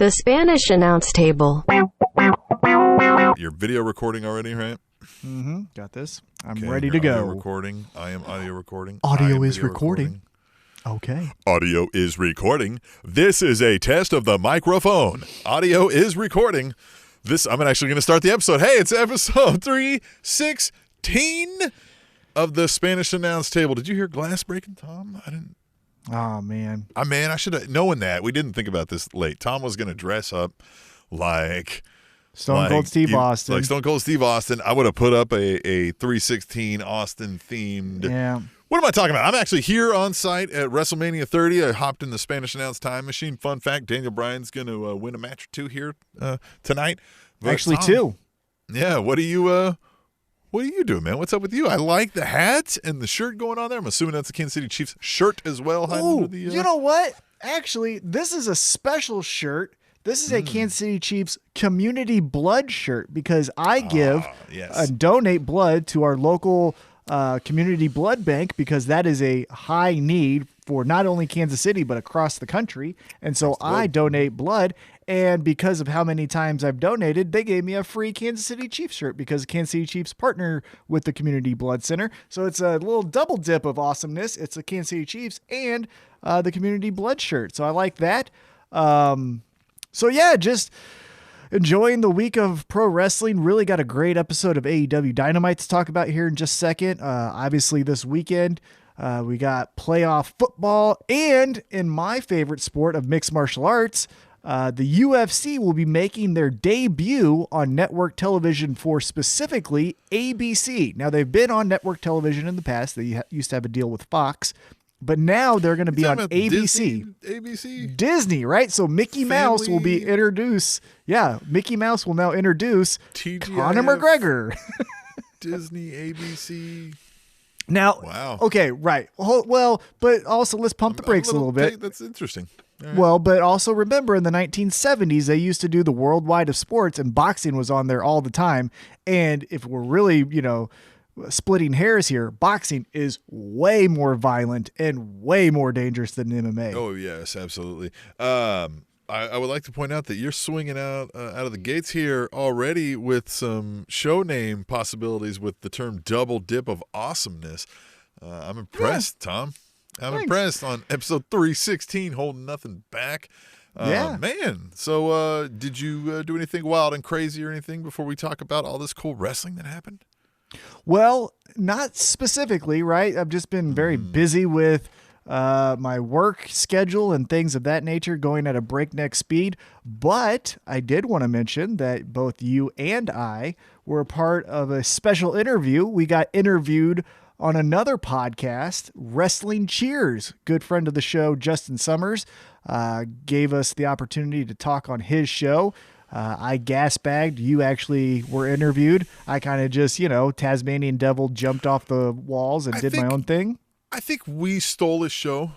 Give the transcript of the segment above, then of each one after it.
The Spanish announce table. You're video recording already, right? Mm-hmm. Got this. I'm Okay, ready you're to go. Audio recording. I am audio recording. Audio I am is video recording. Okay. Audio is recording. This is a test of the microphone. Audio is recording. I'm actually going to start the episode. Hey, it's episode 316 of the Spanish announce table. Did you hear glass breaking, Tom? I didn't. Oh, man. I should have known that. We didn't think about this late. Tom was going to dress up like Stone Cold Steve Austin. Like Stone Cold Steve Austin. I would have put up a 316 Austin themed. Yeah. What am I talking about? I'm actually here on site at WrestleMania 30. I hopped in the Spanish announce time machine. Fun fact, Daniel Bryan's going to win a match or two here tonight. But Actually, Tom, two. Yeah, what are you doing, man? What's up with you? I like the hat and the shirt going on there. I'm assuming that's the Kansas City Chiefs shirt as well. Oh, you know what? Actually, this is a special shirt. This is a Kansas City Chiefs community blood shirt because I give and donate blood to our local community blood bank because that is a high need for not only Kansas City but across the country. And so I donate blood. And because of how many times I've donated, they gave me a free Kansas City Chiefs shirt because Kansas City Chiefs partner with the Community Blood Center. So it's a little double dip of awesomeness. It's the Kansas City Chiefs and the Community Blood shirt. So I like that. So yeah, just enjoying the week of pro wrestling. Really got a great episode of AEW Dynamite to talk about here in just a second. Obviously this weekend, we got playoff football, and in my favorite sport of mixed martial arts, the UFC will be making their debut on network television for specifically ABC. Now, they've been on network television in the past. They used to have a deal with Fox, but now they're going to be on ABC. ABC? Disney, right? So Mickey Mouse will be introduced. Yeah, Mickey Mouse will now introduce Conor McGregor. Disney, ABC. Now, wow. Okay, right. Well, but also let's pump the brakes a little bit. That's interesting. Right. Well, but also remember in the 1970s, they used to do the worldwide of sports and boxing was on there all the time. And if we're really, splitting hairs here, boxing is way more violent and way more dangerous than MMA. Oh, yes, absolutely. I would like to point out that you're swinging out of the gates here already with some show name possibilities with the term double dip of awesomeness. I'm impressed, Tom. I'm impressed on episode 316, holding nothing back. Man. So did you do anything wild and crazy or anything before we talk about all this cool wrestling that happened? Well, not specifically, right? I've just been very busy with my work schedule and things of that nature going at a breakneck speed. But I did want to mention that both you and I were a part of a special interview. We got interviewed on another podcast, Wrestling Cheers. Good friend of the show, Justin Summers, gave us the opportunity to talk on his show. I gas-bagged. You actually were interviewed. I kind of just, Tasmanian Devil jumped off the walls and did my own thing. I think we stole his show.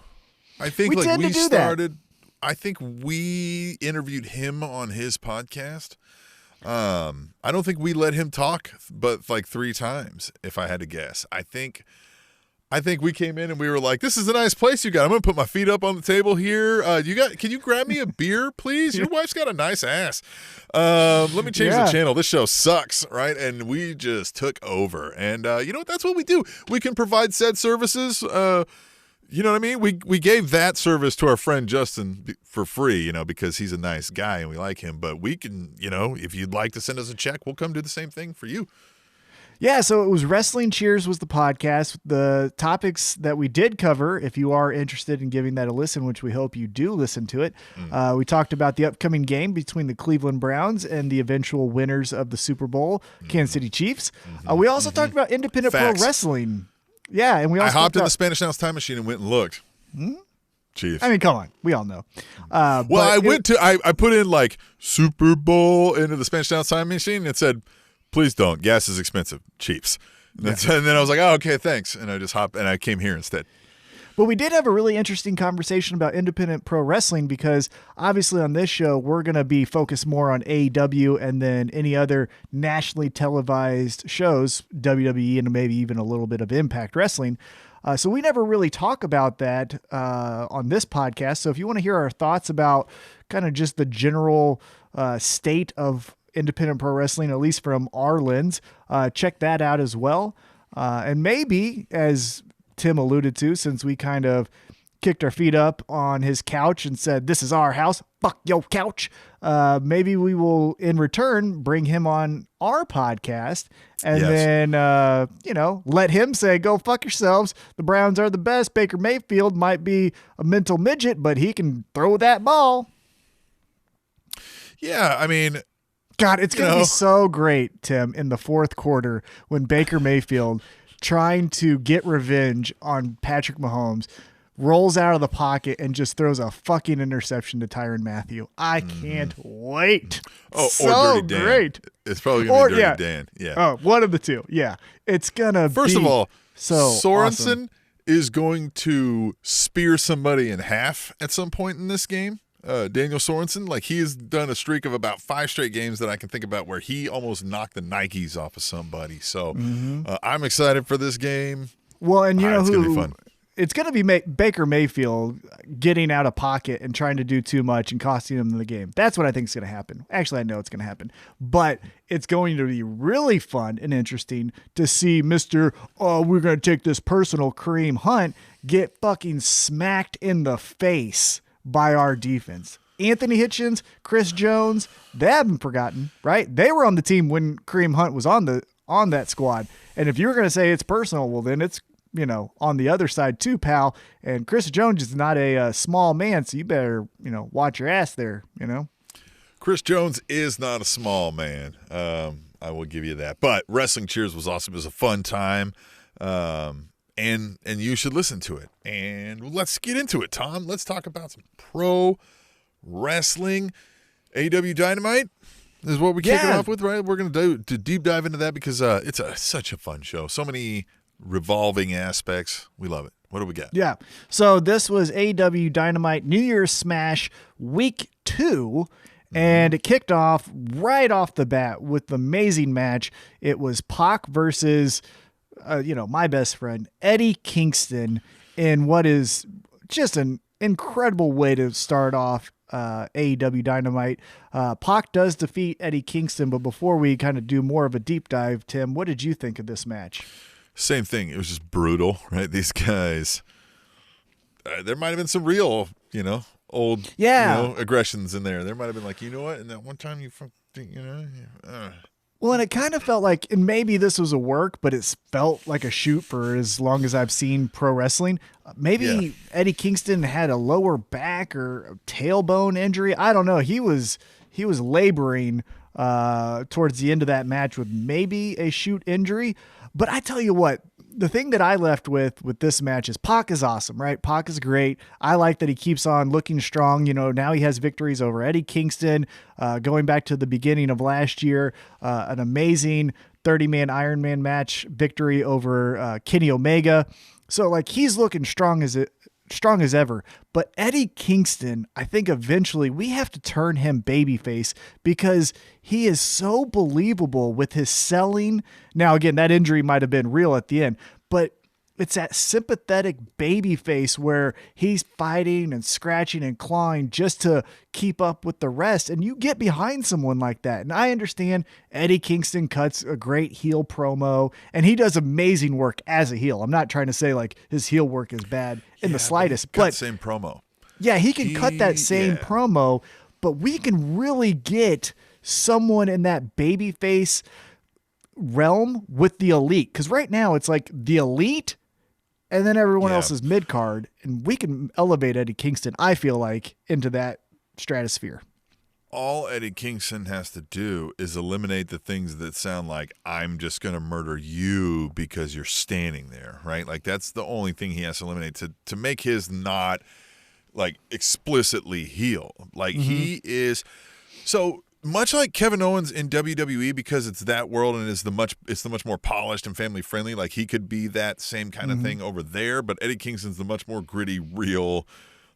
I think we started. I think we interviewed him on his podcast. I don't think we let him talk, but like 3 times, if I had to guess. I think we came in and we were like, "This is a nice place you got. I'm gonna put my feet up on the table here. Can you grab me a beer, please? Your wife's got a nice ass. Let me change the channel. This show sucks, right?" And we just took over. And you know what? That's what we do. We can provide said services. You know what I mean? We gave that service to our friend Justin for free, because he's a nice guy and we like him. But we can, if you'd like to send us a check, we'll come do the same thing for you. Yeah, so it was Wrestling Cheers was the podcast. The topics that we did cover, if you are interested in giving that a listen, which we hope you do listen to it, we talked about the upcoming game between the Cleveland Browns and the eventual winners of the Super Bowl, Kansas City Chiefs. We also talked about independent pro wrestling. Yeah, and we also hopped in the Spanish announce time machine and went and looked. Chiefs. I mean, come on. We all know. I put in like Super Bowl into the Spanish announce time machine and it said, "Please don't. Gas is expensive. Chiefs." And then I was like, "Oh, okay, thanks." And I just hopped and I came here instead. But we did have a really interesting conversation about independent pro wrestling because obviously on this show, we're going to be focused more on AEW and then any other nationally televised shows, WWE and maybe even a little bit of Impact Wrestling. So we never really talk about that on this podcast. So if you want to hear our thoughts about kind of just the general state of independent pro wrestling, at least from our lens, check that out as well. And maybe, as Tim alluded to, since we kind of kicked our feet up on his couch and said, "This is our house, fuck your couch," maybe we will in return bring him on our podcast and then let him say, "Go fuck yourselves, the Browns are the best. Baker Mayfield might be a mental midget, but he can throw that ball." Yeah, I mean, God, it's going to be so great, Tim, in the fourth quarter when Baker Mayfield, trying to get revenge on Patrick Mahomes, rolls out of the pocket and just throws a fucking interception to Tyrann Mathieu. I can't wait. Oh, so or Dirty Dan. Great. It's probably going to be Dirty Dan. Yeah. Oh, one of the two. Yeah. It's going to be First of all, Sorensen awesome. is going to spear somebody in half at some point in this game. Daniel Sorensen, like, he has done a streak of about 5 straight games that I can think about where he almost knocked the Nikes off of somebody. So I'm excited for this game. Well, and you know it's who? Gonna be fun. It's going to be Baker Mayfield getting out of pocket and trying to do too much and costing him the game. That's what I think is going to happen. Actually, I know it's going to happen. But it's going to be really fun and interesting to see Mr. We're going to take this personal Kareem Hunt get fucking smacked in the face by our defense. Anthony Hitchens, Chris Jones, they haven't forgotten, right? They were on the team when Kareem Hunt was on that squad. And if you're going to say it's personal, well, then it's, on the other side too, pal. And Chris Jones is not a small man, so you better, watch your ass there, Chris Jones is not a small man. I will give you that. But Wrestling Cheers was awesome. It was a fun time. And you should listen to it. And let's get into it, Tom. Let's talk about some pro wrestling. AEW Dynamite is what we kick it off with, right? We're going to deep dive into that because it's such a fun show. So many revolving aspects. We love it. What do we got? Yeah. So this was AEW Dynamite New Year's Smash Week 2. And it kicked off right off the bat with the amazing match. It was Pac versus my best friend, Eddie Kingston, in what is just an incredible way to start off AEW Dynamite. Pac does defeat Eddie Kingston, but before we kind of do more of a deep dive, Tim, what did you think of this match? Same thing. It was just brutal, right? These guys, there might have been some real, old aggressions in there. There might have been like, you know what? And that one time Well, and it kind of felt like, and maybe this was a work, but it felt like a shoot for as long as I've seen pro wrestling. Maybe Eddie Kingston had a lower back or a tailbone injury. I don't know. He was laboring towards the end of that match with maybe a shoot injury. But I tell you what, the thing that I left with this match is Pac is awesome, right? Pac is great. I like that he keeps on looking strong. Now he has victories over Eddie Kingston, going back to the beginning of last year, an amazing 30-man Iron Man match victory over Kenny Omega. So like he's looking strong as ever. But Eddie Kingston, I think eventually we have to turn him babyface because he is so believable with his selling. Now, again, that injury might have been real at the end, but it's that sympathetic babyface where he's fighting and scratching and clawing just to keep up with the rest. And you get behind someone like that. And I understand Eddie Kingston cuts a great heel promo and he does amazing work as a heel. I'm not trying to say like his heel work is bad in the slightest, but same promo. Yeah, he can cut that same promo, but we can really get someone in that babyface realm with the Elite. Because right now it's like the Elite and then everyone else is mid-card, and we can elevate Eddie Kingston, I feel like, into that stratosphere. All Eddie Kingston has to do is eliminate the things that sound like, I'm just going to murder you because you're standing there, right? Like, that's the only thing he has to eliminate to make his not, like, explicitly heel. Like, he is... So... Much like Kevin Owens in WWE, because it's that world and it's the much more polished and family friendly. Like he could be that same kind of thing over there, but Eddie Kingston's the much more gritty, real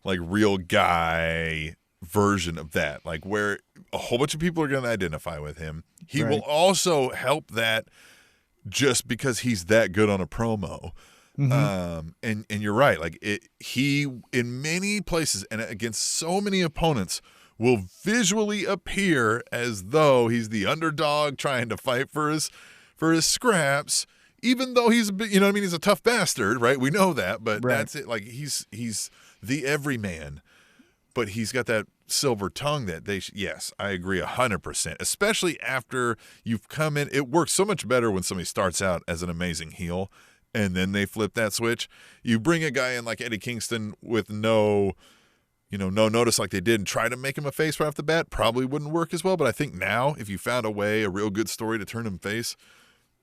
guy version of that. Like where a whole bunch of people are going to identify with him. He will also help that just because he's that good on a promo. And you're right. Like he in many places and against so many opponents will visually appear as though he's the underdog trying to fight for his scraps, even though he's a bit, he's a tough bastard, right? We know that, but that's it. Like he's the everyman, but he's got that silver tongue that yes, I agree 100%, especially after you've come in. It works so much better when somebody starts out as an amazing heel and then they flip that switch. You bring a guy in like Eddie Kingston with no notice like they did and try to make him a face right off the bat, probably wouldn't work as well. But I think now if you found a real good story to turn him face,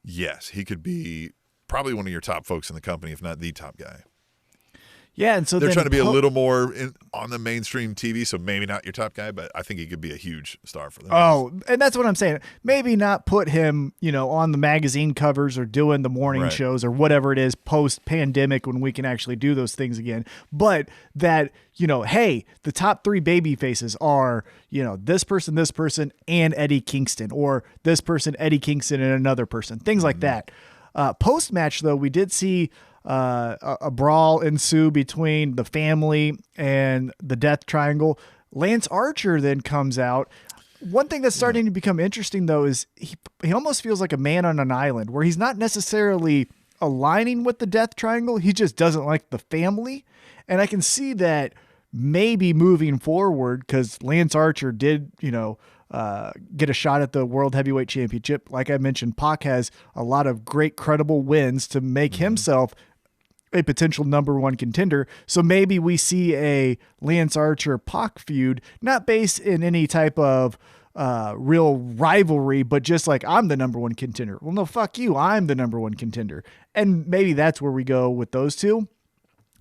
yes, he could be probably one of your top folks in the company, if not the top guy. Yeah, and so they're trying to be a little more on the mainstream TV, so maybe not your top guy, but I think he could be a huge star for them. Oh, and that's what I'm saying. Maybe not put him, on the magazine covers or doing the morning shows or whatever it is post-pandemic when we can actually do those things again. But that, hey, the top 3 baby faces are, this person, and Eddie Kingston, or this person, Eddie Kingston, and another person, things like that. Post-match, though, we did see a brawl ensue between the family and the Death Triangle. Lance Archer then comes out. One thing that's starting to become interesting, though, is he almost feels like a man on an island where he's not necessarily aligning with the Death Triangle. He just doesn't like the family. And I can see that maybe moving forward, because Lance Archer did, get a shot at the World Heavyweight Championship. Like I mentioned, Pac has a lot of great credible wins to make himself a potential number 1 contender. So maybe we see a Lance Archer Pac feud, not based in any type of real rivalry, but just like, I'm the number 1 contender. Well, no, fuck you. I'm the number 1 contender. And maybe that's where we go with those two.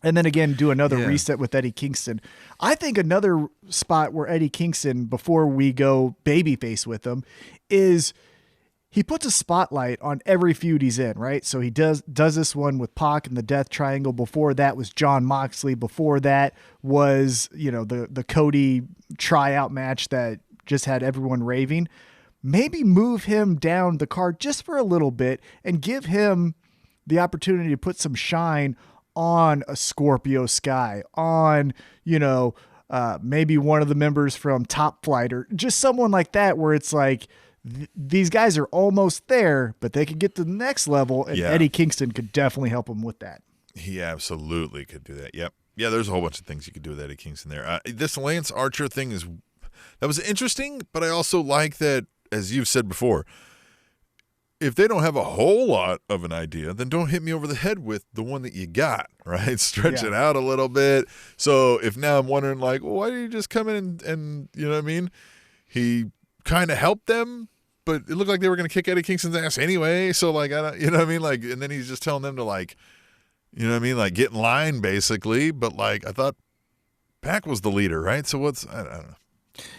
And then again, do another reset with Eddie Kingston. I think another spot where Eddie Kingston, before we go babyface with him, is he puts a spotlight on every feud he's in, right? So he does this one with Pac and the Death Triangle. Before that was Jon Moxley. Before that was, the Cody tryout match that just had everyone raving. Maybe move him down the card just for a little bit and give him the opportunity to put some shine on a Scorpio Sky, on, maybe one of the members from Top Flight, or just someone like that, where it's like, these guys are almost there, but they could get to the next level, and Eddie Kingston could definitely help them with that. He absolutely could do that. Yep. Yeah, there's a whole bunch of things you could do with Eddie Kingston there. This Lance Archer thing that was interesting, but I also like that, as you've said before, if they don't have a whole lot of an idea, then don't hit me over the head with the one that you got, right? Stretch it out a little bit. So if now I'm wondering, like, well, why did you just come in and you know what I mean? He kind of helped them, but it looked like they were going to kick Eddie Kingston's ass anyway. So, like, I don't, you know what I mean? Like, and then he's just telling them to, like, you know what I mean? Like, get in line, basically. But, like, I thought Pac was the leader, right? So what's, I don't know.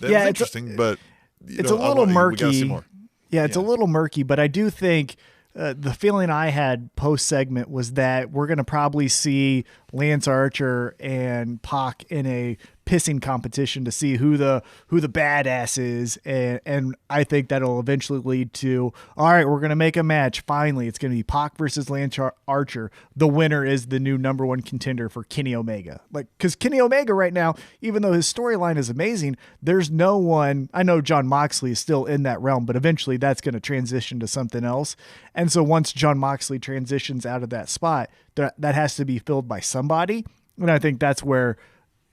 That was interesting, but it's a little murky. We gotta see more. Yeah, it's a little murky, but I do think the feeling I had post-segment was that we're going to probably see Lance Archer and Pac in a pissing competition to see who the badass is, and I think that'll eventually lead to, all right, we're going to make a match. Finally, it's going to be Pac versus Lance Archer. The winner is the new number 1 contender for Kenny Omega. Like, because Kenny Omega right now, even though his storyline is amazing, there's no one. I know Jon Moxley is still in that realm, but eventually that's going to transition to something else. And so once Jon Moxley transitions out of that spot, that has to be filled by somebody. And I think that's where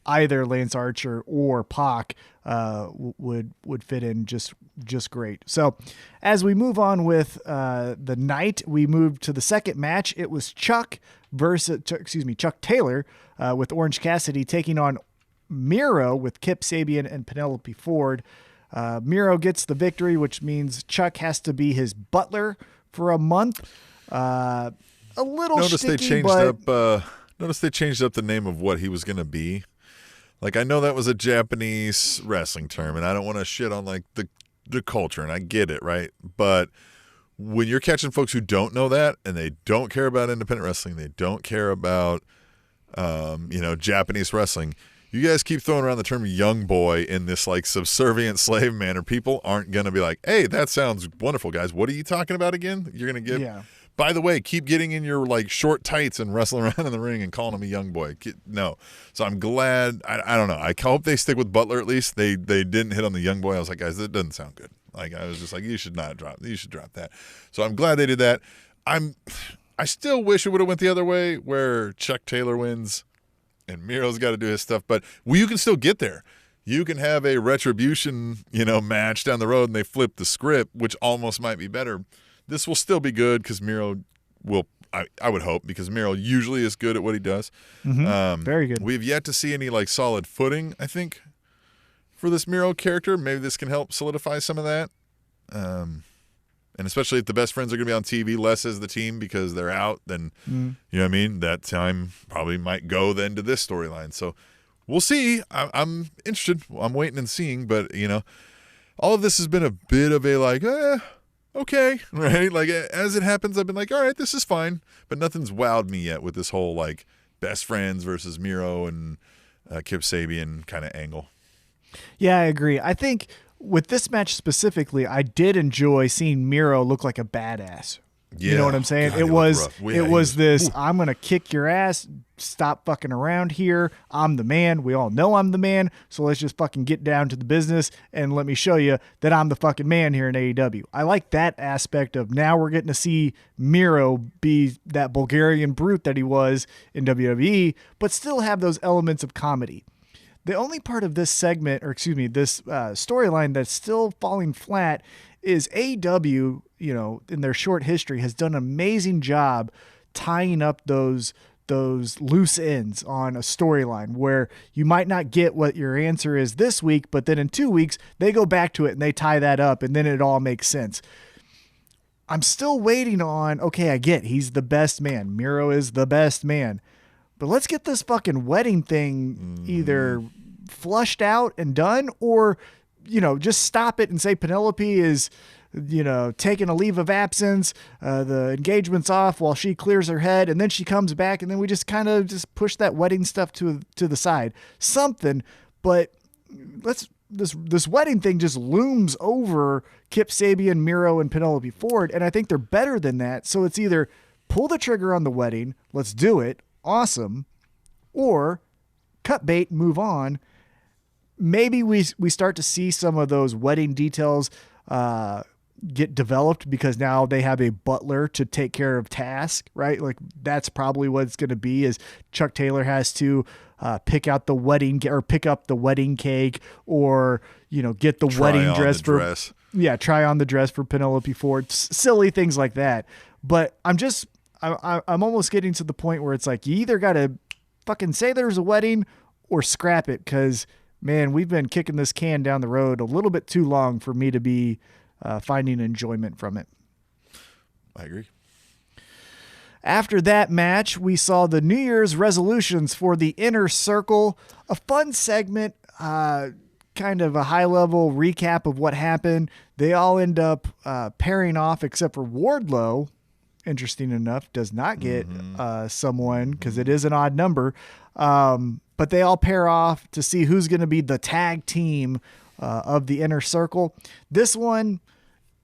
either Lance Archer or Pac would fit in just great. So as we move on with the night, we move to the second match. It was Chuck Taylor with Orange Cassidy taking on Miro with Kip Sabian and Penelope Ford. Miro gets the victory, which means Chuck has to be his butler for a month. A little Notice sticky, they changed up the name of what he was going to be. Like, I know that was a Japanese wrestling term, and I don't want to shit on, like, the culture, and I get it, right? But when you're catching folks who don't know that, and they don't care about independent wrestling, they don't care about, Japanese wrestling, you guys keep throwing around the term young boy in this, like, subservient slave manner. People aren't going to be like, hey, that sounds wonderful, guys. What are you talking about again? You're going to give By the way, keep getting in your like short tights and wrestling around in the ring and calling him a young boy. No. So I'm glad. I don't know. I hope they stick with Butler at least. They didn't hit on the young boy. I was like, guys, that doesn't sound good. Like I was just like, you should drop that. So I'm glad they did that. I still wish it would have went the other way where Chuck Taylor wins and Miro's got to do his stuff, but you can still get there. You can have a retribution, match down the road and they flip the script, which almost might be better. This will still be good because Miro will, I would hope, because Miro usually is good at what he does. Mm-hmm. Very good. We've yet to see any like solid footing, I think, for this Miro character. Maybe this can help solidify some of that. And especially if the best friends are going to be on TV less as the team because they're out, then, you know what I mean? That time probably might go then to this storyline. So we'll see. I'm interested. I'm waiting and seeing, but, all of this has been a bit of a like, okay, right? Like as it happens, I've been like, all right, this is fine, but nothing's wowed me yet with this whole like best friends versus Miro and Kip Sabian kind of angle. Yeah, I agree. I think with this match specifically, I did enjoy seeing Miro look like a badass. Yeah. You know what I'm saying? God, it was this, I'm going to kick your ass. Stop fucking around here. I'm the man. We all know I'm the man. So let's just fucking get down to the business and let me show you that I'm the fucking man here in AEW. I like that aspect of now we're getting to see Miro be that Bulgarian brute that he was in WWE, but still have those elements of comedy. The only part of this segment, this storyline that's still falling flat is AEW, in their short history has done an amazing job tying up those loose ends on a storyline where you might not get what your answer is this week, but then in 2 weeks they go back to it and they tie that up and then it all makes sense. I'm still waiting on, okay, I get he's the best man. Miro is the best man. But let's get this fucking wedding thing either flushed out and done or, just stop it and say Penelope is, taking a leave of absence, the engagement's off while she clears her head and then she comes back and then we just kind of just push that wedding stuff to the side. Something, but this wedding thing just looms over Kip Sabian, Miro, and Penelope Ford, and I think they're better than that. So it's either pull the trigger on the wedding, let's do it, awesome, or cut bait, move on. Maybe we start to see some of those wedding details get developed because now they have a butler to take care of tasks, right? Like that's probably what it's going to be is Chuck Taylor has to pick out the wedding or pick up the wedding cake or, get the wedding dress try on the dress for Penelope Ford, silly things like that. But I'm almost getting to the point where it's like, you either got to fucking say there's a wedding or scrap it. 'Cause man, we've been kicking this can down the road a little bit too long for me to be finding enjoyment from it. I agree. After that match, we saw the New Year's resolutions for the Inner Circle, a fun segment, kind of a high-level recap of what happened. They all end up pairing off except for Wardlow, interesting enough, does not get someone because it is an odd number. But they all pair off to see who's going to be the tag team of the Inner Circle. This one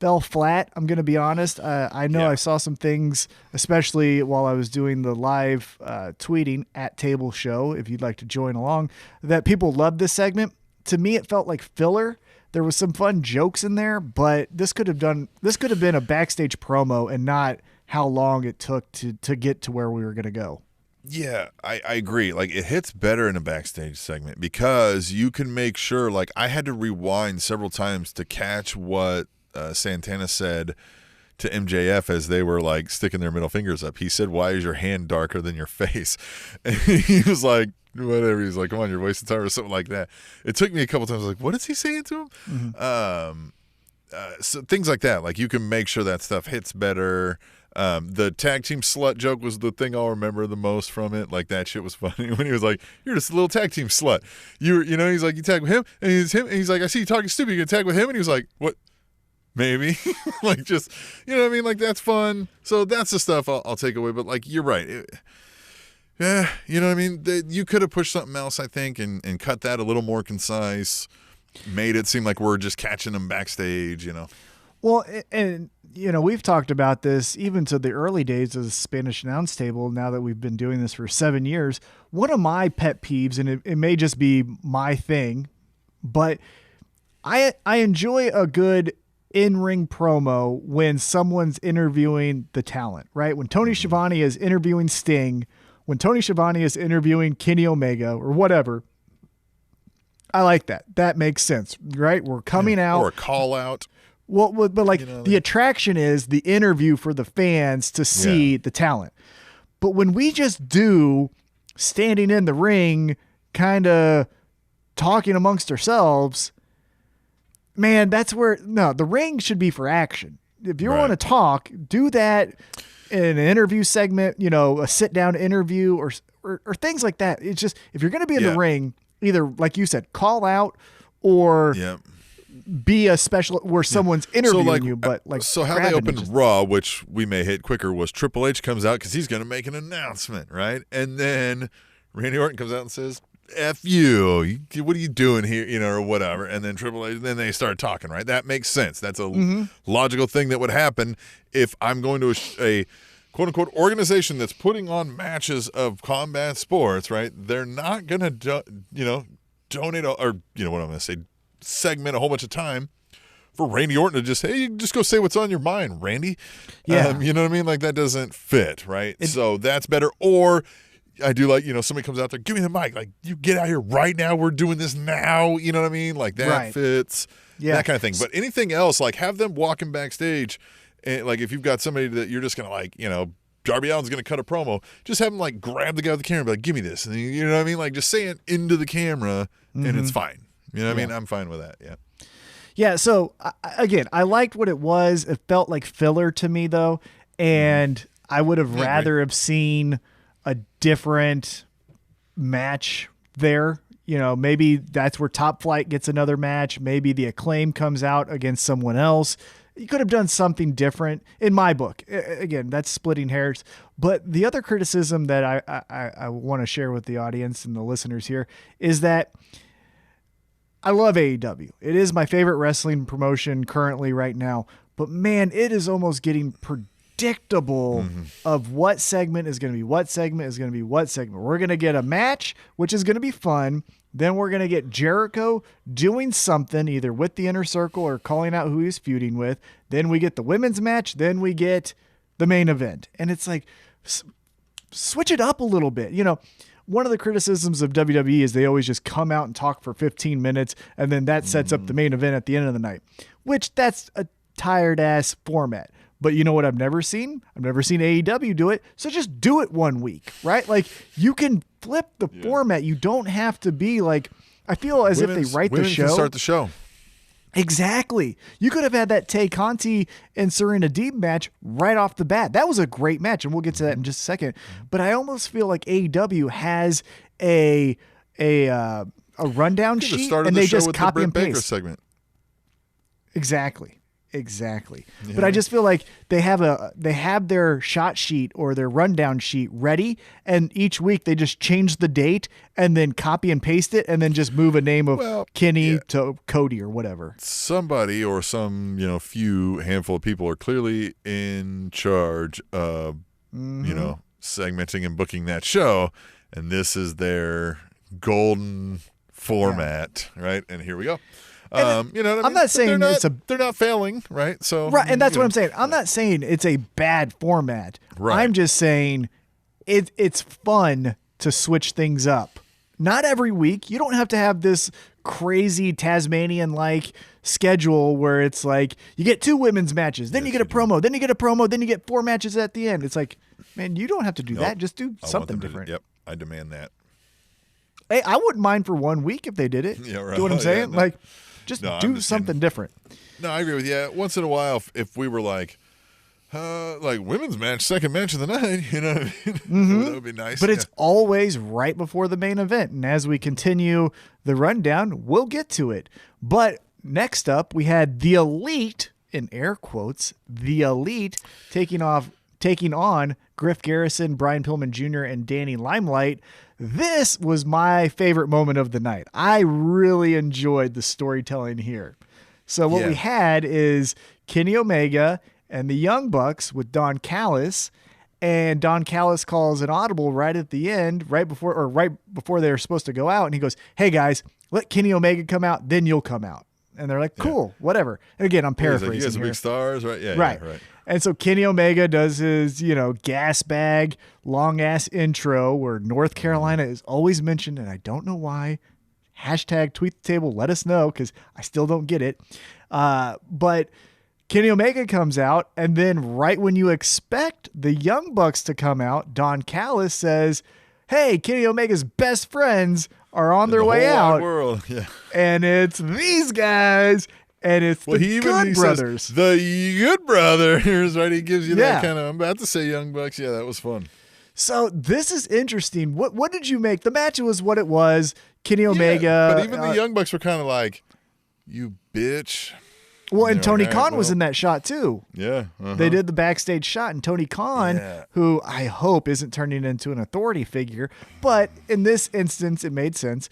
fell flat, I'm going to be honest. I know I saw some things, especially while I was doing the live tweeting at Table Show, if you'd like to join along, that people loved this segment. To me, it felt like filler. There was some fun jokes in there, but this could have been a backstage promo and not how long it took to get to where we were going to go. Yeah, I agree. Like it hits better in a backstage segment because you can make sure, like I had to rewind several times to catch what Santana said to MJF as they were like sticking their middle fingers up. He said, "Why is your hand darker than your face?" And he was like, whatever. He's like, "Come on, you're wasting time," or something like that. It took me a couple times. I was like, what is he saying to him? Mm-hmm. So things like that. Like you can make sure that stuff hits better. The tag team slut joke was the thing I'll remember the most from it. Like that shit was funny when he was like, "You're just a little tag team slut." He's like, "You tag with him," and he's like, "I see you talking stupid. You gonna tag with him?" And he was like, "What? Maybe." Like just, you know what I mean? Like that's fun. So that's the stuff I'll take away. But like you're right. Yeah, you know what I mean? You could have pushed something else, I think, and cut that a little more concise. Made it seem like we're just catching them backstage, Well, and we've talked about this even to the early days of the Spanish announce table. Now that we've been doing this for 7 years, one of my pet peeves, and it may just be my thing, but I enjoy a good in-ring promo when someone's interviewing the talent, right? When Tony Schiavone is interviewing Sting, when Tony Schiavone is interviewing Kenny Omega or whatever, I like that. That makes sense, right? We're coming out. Or a call out. Well, but like the attraction is the interview for the fans to see the talent. But when we just do standing in the ring, kind of talking amongst ourselves, man, that's where, no, the ring should be for action. If you want to talk, do that in an interview segment, a sit down interview or things like that. It's just, if you're going to be in the ring, either, like you said, call out or be a special where someone's interviewing you. But so how they opened Raw, which we may hit quicker, was Triple H comes out because he's going to make an announcement, right? And then Randy Orton comes out and says, F you, what are you doing here, or whatever. And then Triple H, then they start talking, right? That makes sense. That's a logical thing that would happen if I'm going to a quote-unquote organization that's putting on matches of combat sports, right? They're not going to, donate or, what I'm going to say, segment a whole bunch of time for Randy Orton to just, hey, just go say what's on your mind, Randy. Yeah. You know what I mean? Like, that doesn't fit, right? So that's better. Or I do like, somebody comes out there, give me the mic. Like, you get out here right now. We're doing this now. You know what I mean? Like, that fits. Yeah. That kind of thing. But anything else, like, have them walking backstage. And, like, if you've got somebody that you're just going to, like, Darby Allin's going to cut a promo, just have him, like, grab the guy with the camera and be like, give me this. And you know what I mean? Like, just say it into the camera, and it's fine. You know what I mean? I'm fine with that, Yeah, so, again, I liked what it was. It felt like filler to me, though, and I would have rather have seen a different match there. Maybe that's where Top Flight gets another match. Maybe the Acclaim comes out against someone else. You could have done something different in my book. Again, that's splitting hairs. But the other criticism that I want to share with the audience and the listeners here is that I love AEW. It is my favorite wrestling promotion currently right now. But man, it is almost getting predictable of what segment is going to be what segment is going to be what segment. We're going to get a match, which is going to be fun. Then we're going to get Jericho doing something either with the Inner Circle or calling out who he's feuding with. Then we get the women's match. Then we get the main event. And it's like, switch it up a little bit. One of the criticisms of WWE is they always just come out and talk for 15 minutes, and then that sets up the main event at the end of the night, which that's a tired-ass format. But you know what I've never seen? I've never seen AEW do it, so just do it one week, right? Like, you can flip the format. You don't have to be like, I feel as if they write the show. Can start the show. Exactly. You could have had that Tay Conti and Serena Deeb match right off the bat. That was a great match, and we'll get to that in just a second. But I almost feel like AEW has a rundown sheet, and they just copy and paste. Segment. Exactly. Yeah. But I just feel like they have their shot sheet or their rundown sheet ready, and each week they just change the date and then copy and paste it and then just move a name of Kenny to Cody or whatever. Somebody or some, few handful of people are clearly in charge of, segmenting and booking that show, and this is their golden format, right? And here we go. I'm not saying they're not failing, right? So right, and that's what I'm saying. I'm not saying it's a bad format. Right. I'm just saying it's fun to switch things up. Not every week. You don't have to have this crazy Tasmanian-like schedule where it's like you get 2 women's matches, then you get a promo, then you get a promo, then you get 4 matches at the end. It's like, man, you don't have to do that. Just do something different. Yep, I demand that. Hey, I wouldn't mind for 1 week if they did it. Yeah, right. Do you know what I'm saying? Like, just do something different. No, I agree with you. Once in a while, if we were like women's match, second match of the night, you know what I mean? That would be nice. But it's always right before the main event. And as we continue the rundown, we'll get to it. But next up, we had The Elite, in air quotes, The Elite, taking on Griff Garrison, Brian Pillman Jr., and Danny Limelight. This was my favorite moment of the night. I really enjoyed the storytelling here. So what we had is Kenny Omega and the Young Bucks with Don Callis. And Don Callis calls an audible right at the end, right before they're supposed to go out. And he goes, hey, guys, let Kenny Omega come out, then you'll come out. And they're like, cool, whatever. And again, I'm paraphrasing. You guys are big stars, right? Yeah, right. Yeah, right. And so Kenny Omega does his, gas bag, long-ass intro where North Carolina is always mentioned, and I don't know why. Hashtag tweet the table, let us know, because I still don't get it. But Kenny Omega comes out, and then right when you expect the Young Bucks to come out, Don Callis says, hey, Kenny Omega's best friends are on their way out. World. Yeah. And it's these guys, and it's the Good Brothers. Says, the Good Brothers, right? He gives you that kind of, I'm about to say Young Bucks. Yeah, that was fun. So this is interesting. What did you make? The match was what it was. Kenny Omega. But even the Young Bucks were kind of like, you bitch. Well, and Tony Khan was in that shot too. Yeah. Uh-huh. They did the backstage shot, and Tony Khan, who I hope isn't turning into an authority figure, but in this instance, it made sense.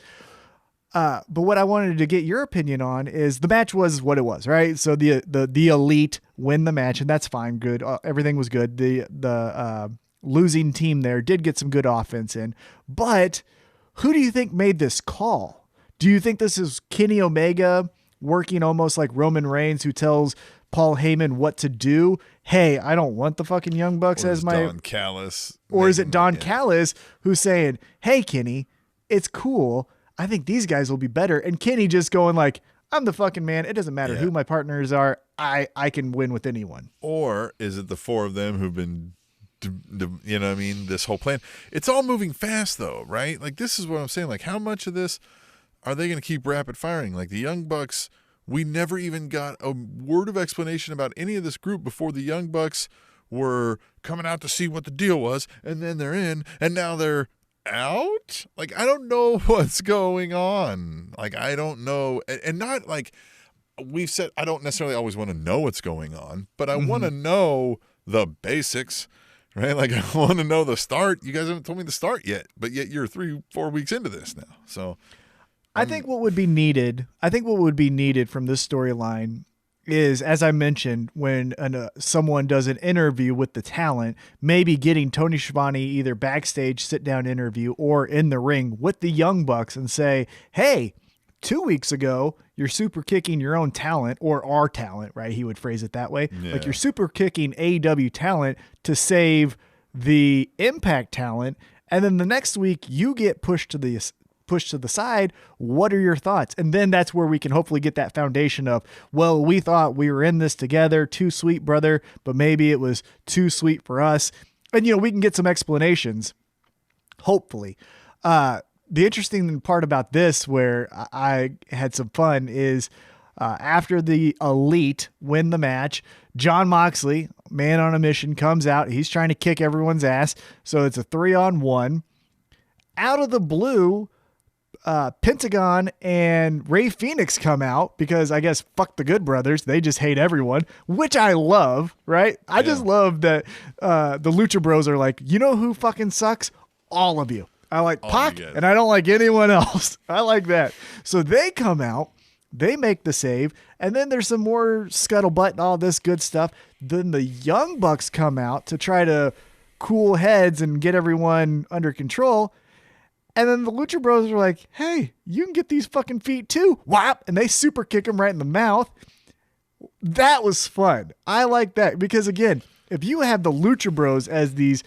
But what I wanted to get your opinion on is the match was what it was, right? So the Elite win the match, and that's fine, good. Everything was good. The losing team there did get some good offense in, but who do you think made this call? Do you think this is Kenny Omega working almost like Roman Reigns, who tells Paul Heyman what to do? Hey, I don't want the fucking Young Bucks as my Don Callis. Or is it Don Callis who's saying, hey, Kenny, it's cool. I think these guys will be better. And Kenny just going like, I'm the fucking man. It doesn't matter who my partners are. I can win with anyone. Or is it the four of them who've been, you know what I mean, this whole plan? It's all moving fast, though, right? Like, this is what I'm saying. Like, how much of this are they going to keep rapid firing? Like the Young Bucks, we never even got a word of explanation about any of this group before the Young Bucks were coming out to see what the deal was, and then they're in, and now they're out? Like, I don't know what's going on. Like, I don't know. And not like we've said, I don't necessarily always want to know what's going on, but I want to know the basics, right? Like, I want to know the start. You guys haven't told me the start yet, but yet you're 3-4 weeks into this now. So I think what would be needed from this storyline is, as I mentioned, when someone does an interview with the talent, maybe getting Tony Schiavone either backstage sit-down interview or in the ring with the Young Bucks and say, hey, 2 weeks ago, you're super kicking your own talent, or our talent, right? He would phrase it that way. Yeah. Like, you're super kicking AEW talent to save the Impact talent, and then the next week you get pushed to the side. What are your thoughts? And then that's where we can hopefully get that foundation of, well, we thought we were in this together, too sweet, brother, but maybe it was too sweet for us. And, we can get some explanations, hopefully. The interesting part about this, where I had some fun, is after the Elite win the match, Jon Moxley, man on a mission, comes out. He's trying to kick everyone's ass. So it's a 3-on-1. Out of the blue, Pentagon and Rey Fenix come out because I guess fuck the Good Brothers. They just hate everyone, which I love, right? I just love that the Lucha Bros are like, you know who fucking sucks? All of you. I like Pac, and I don't like anyone else. I like that. So they come out, they make the save, and then there's some more scuttlebutt and all this good stuff. Then the Young Bucks come out to try to cool heads and get everyone under control. And then the Lucha Bros are like, hey, you can get these fucking feet too. Whap! And they super kick him right in the mouth. That was fun. I like that because, again, if you have the Lucha Bros as these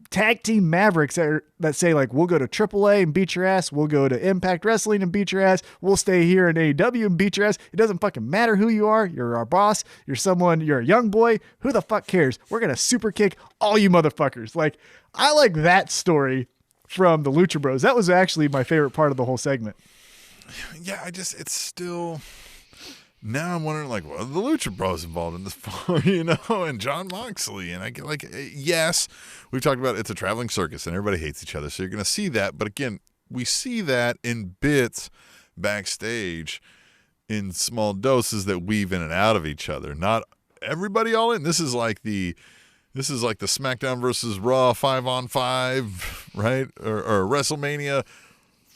tag team mavericks that say, like, we'll go to AAA and beat your ass, we'll go to Impact Wrestling and beat your ass, we'll stay here in AEW and beat your ass. It doesn't fucking matter who you are. You're our boss. You're a young boy. Who the fuck cares? We're going to super kick all you motherfuckers. Like, I like that story from the Lucha Bros. That was actually my favorite part of the whole segment. Yeah, it's still, now I'm wondering, like, what are the Lucha Bros involved in this for, and Jon Moxley, and I get, like, yes, we've talked about it's a traveling circus and everybody hates each other, so you're going to see that, but again, we see that in bits backstage in small doses that weave in and out of each other, not everybody all in. This is like the SmackDown versus Raw 5-on-5, right? Or WrestleMania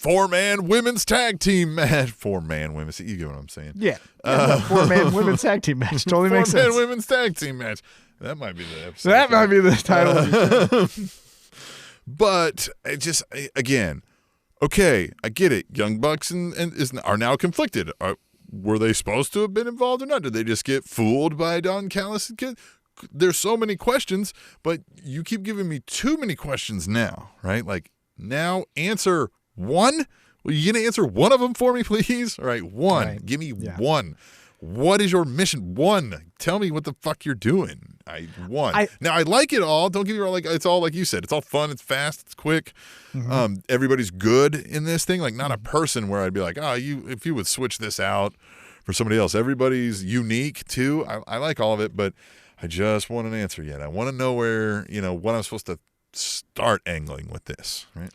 4-man women's tag team match. 4-man women's. You get what I'm saying? Yeah. 4-man women's tag team match. Totally makes sense. 4-man women's tag team match. That might be the episode. That might be the title. But it just, again, okay, I get it. Young Bucks are now conflicted. Were they supposed to have been involved or not? Did they just get fooled by Don Callis? There's so many questions, but you keep giving me too many questions now, right? Like, now answer one. Well, you going to answer one of them for me, please? All right, one. Right. Give me one. What is your mission? One. Tell me what the fuck you're doing. Now, I like it all. Don't get me wrong. Like, it's all like you said. It's all fun. It's fast. It's quick. Mm-hmm. Everybody's good in this thing. Like, not a person where I'd be like, if you would switch this out for somebody else. Everybody's unique too. I like all of it, but I just want an answer yet. I want to know where, what I'm supposed to start angling with this. Right?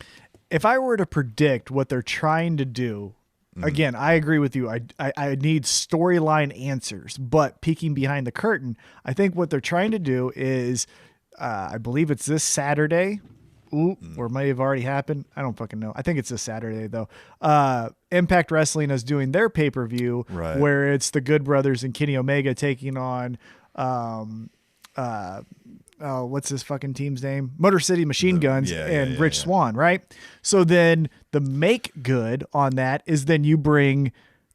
If I were to predict what they're trying to do, again, I agree with you. I need storyline answers, but peeking behind the curtain, I think what they're trying to do is, I believe it's this Saturday, or it may have already happened. I don't fucking know. I think it's this Saturday though. Impact Wrestling is doing their pay-per-view, right, where it's the Good Brothers and Kenny Omega taking on, what's this fucking team's name? Motor City Machine Guns and Rich Swann, right? So then the make good on that is then you bring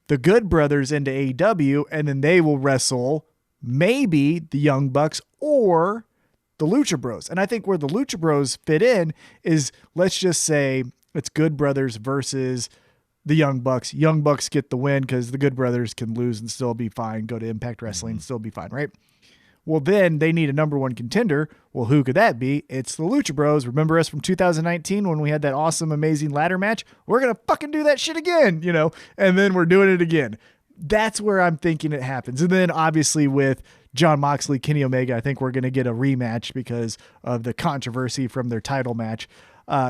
the Good Brothers into AEW, and then they will wrestle maybe the Young Bucks or the Lucha Bros. And I think where the Lucha Bros fit in is, let's just say it's Good Brothers versus the Young Bucks. Young Bucks get the win because the Good Brothers can lose and still be fine, go to Impact Wrestling and still be fine, right? Well, then they need a number one contender. Well, who could that be? It's the Lucha Bros. Remember us from 2019 when we had that awesome, amazing ladder match? We're going to fucking do that shit again, and then we're doing it again. That's where I'm thinking it happens. And then obviously with Jon Moxley, Kenny Omega, I think we're going to get a rematch because of the controversy from their title match.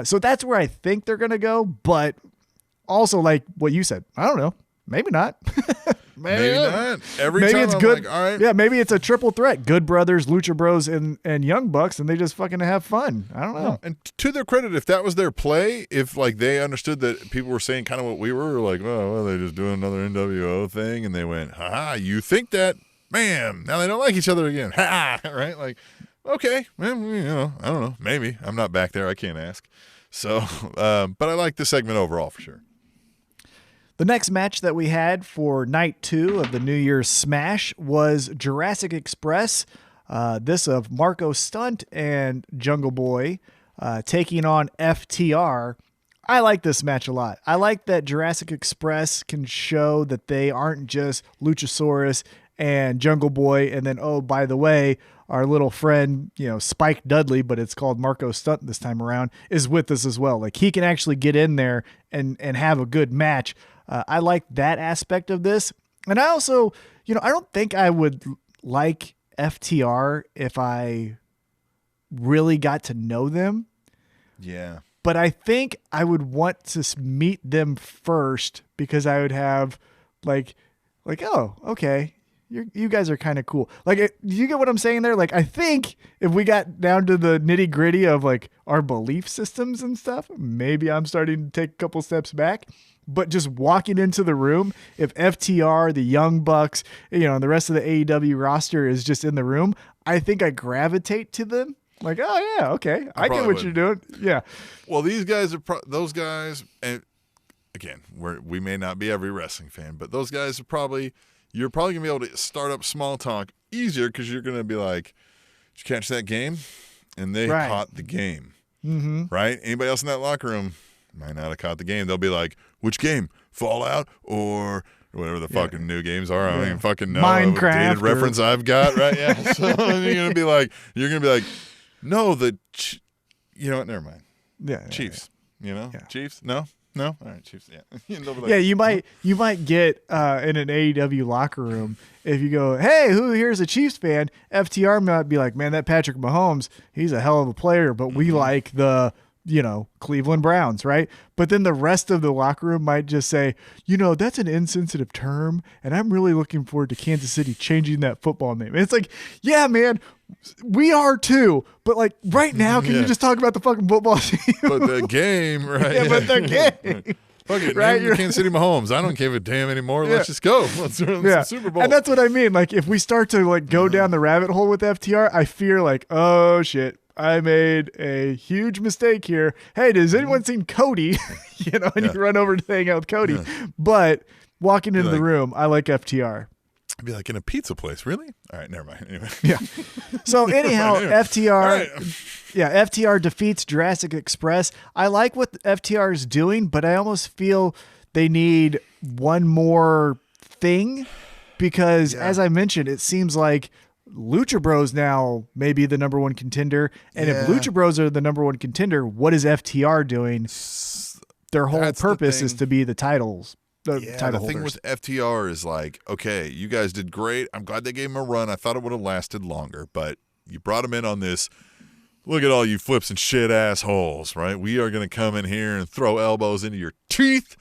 So that's where I think they're going to go. But also, like what you said, I don't know. Maybe not. Maybe not. Maybe it's good. Like, all right. Yeah, maybe it's a triple threat. Good Brothers, Lucha Bros, and Young Bucks, and they just fucking have fun. I don't know. And to their credit, if that was their play, if like they understood that people were saying kind of what we were, like, well, they're just doing another NWO thing, and they went, ha, you think that? Bam, now they don't like each other again. Ha, right? Like, okay, well, I don't know. Maybe. I'm not back there. I can't ask. So, but I like the segment overall for sure. The next match that we had for night 2 of the New Year's Smash was Jurassic Express, this of Marco Stunt and Jungle Boy taking on FTR. I like this match a lot. I like that Jurassic Express can show that they aren't just Luchasaurus and Jungle Boy, and then, oh, by the way, our little friend, Spike Dudley, but it's called Marco Stunt this time around, is with us as well. Like, he can actually get in there and have a good match. I like that aspect of this. And I also, I don't think I would like FTR if I really got to know them. Yeah. But I think I would want to meet them first because I would have like, oh, okay. You guys are kind of cool. Like, you get what I'm saying there? Like, I think if we got down to the nitty gritty of like our belief systems and stuff, maybe I'm starting to take a couple steps back. But just walking into the room, if FTR, the Young Bucks, and the rest of the AEW roster is just in the room, I think I gravitate to them. Like, oh yeah, okay, I get what you're doing. Yeah. Well, these guys are those guys, and again, we may not be every wrestling fan, but those guys are you're probably gonna be able to start up small talk easier because you're gonna be like, "Did you catch that game?" And they caught the game, right? Anybody else in that locker room might not have caught the game. They'll be like, which game? Fallout or whatever the fucking new games are. I don't even fucking know. Minecraft. Dated reference I've got, right? Yeah. So you're going to be like, no, you know what? Never mind. Yeah. Chiefs, Chiefs? No? All right, Chiefs. Yeah. Like, you might get in an AEW locker room if you go, hey, who here's a Chiefs fan? FTR might be like, man, that Patrick Mahomes, he's a hell of a player, but we like the Cleveland Browns, right? But then the rest of the locker room might just say, that's an insensitive term, and I'm really looking forward to Kansas City changing that football name. And it's like, yeah, man, we are too. But like right now, can you just talk about the fucking football team? But the game, right? Yeah, but the game. Fuck it, right? You're Kansas City Mahomes. I don't give a damn anymore. Let's just go. Let's run the Super Bowl. And that's what I mean. Like, if we start to like go down the rabbit hole with FTR, I fear like, oh shit, I made a huge mistake here. Hey, does anyone seen Cody? And you run over to hang out with Cody. But walking into the room, I like FTR. I'd be like, in a pizza place, really? All right, never mind. Anyway. Yeah. So anyhow, FTR, FTR defeats Jurassic Express. I like what FTR is doing, but I almost feel they need one more thing because, as I mentioned, it seems like Lucha Bros now may be the number one contender, and if Lucha Bros are the number one contender, what is FTR doing? Their whole purpose is to be the titles. The thing with FTR is like, okay, you guys did great. I'm glad they gave him a run. I thought it would have lasted longer, but you brought him in on this. Look at all you flips and shit assholes, right? We are going to come in here and throw elbows into your teeth,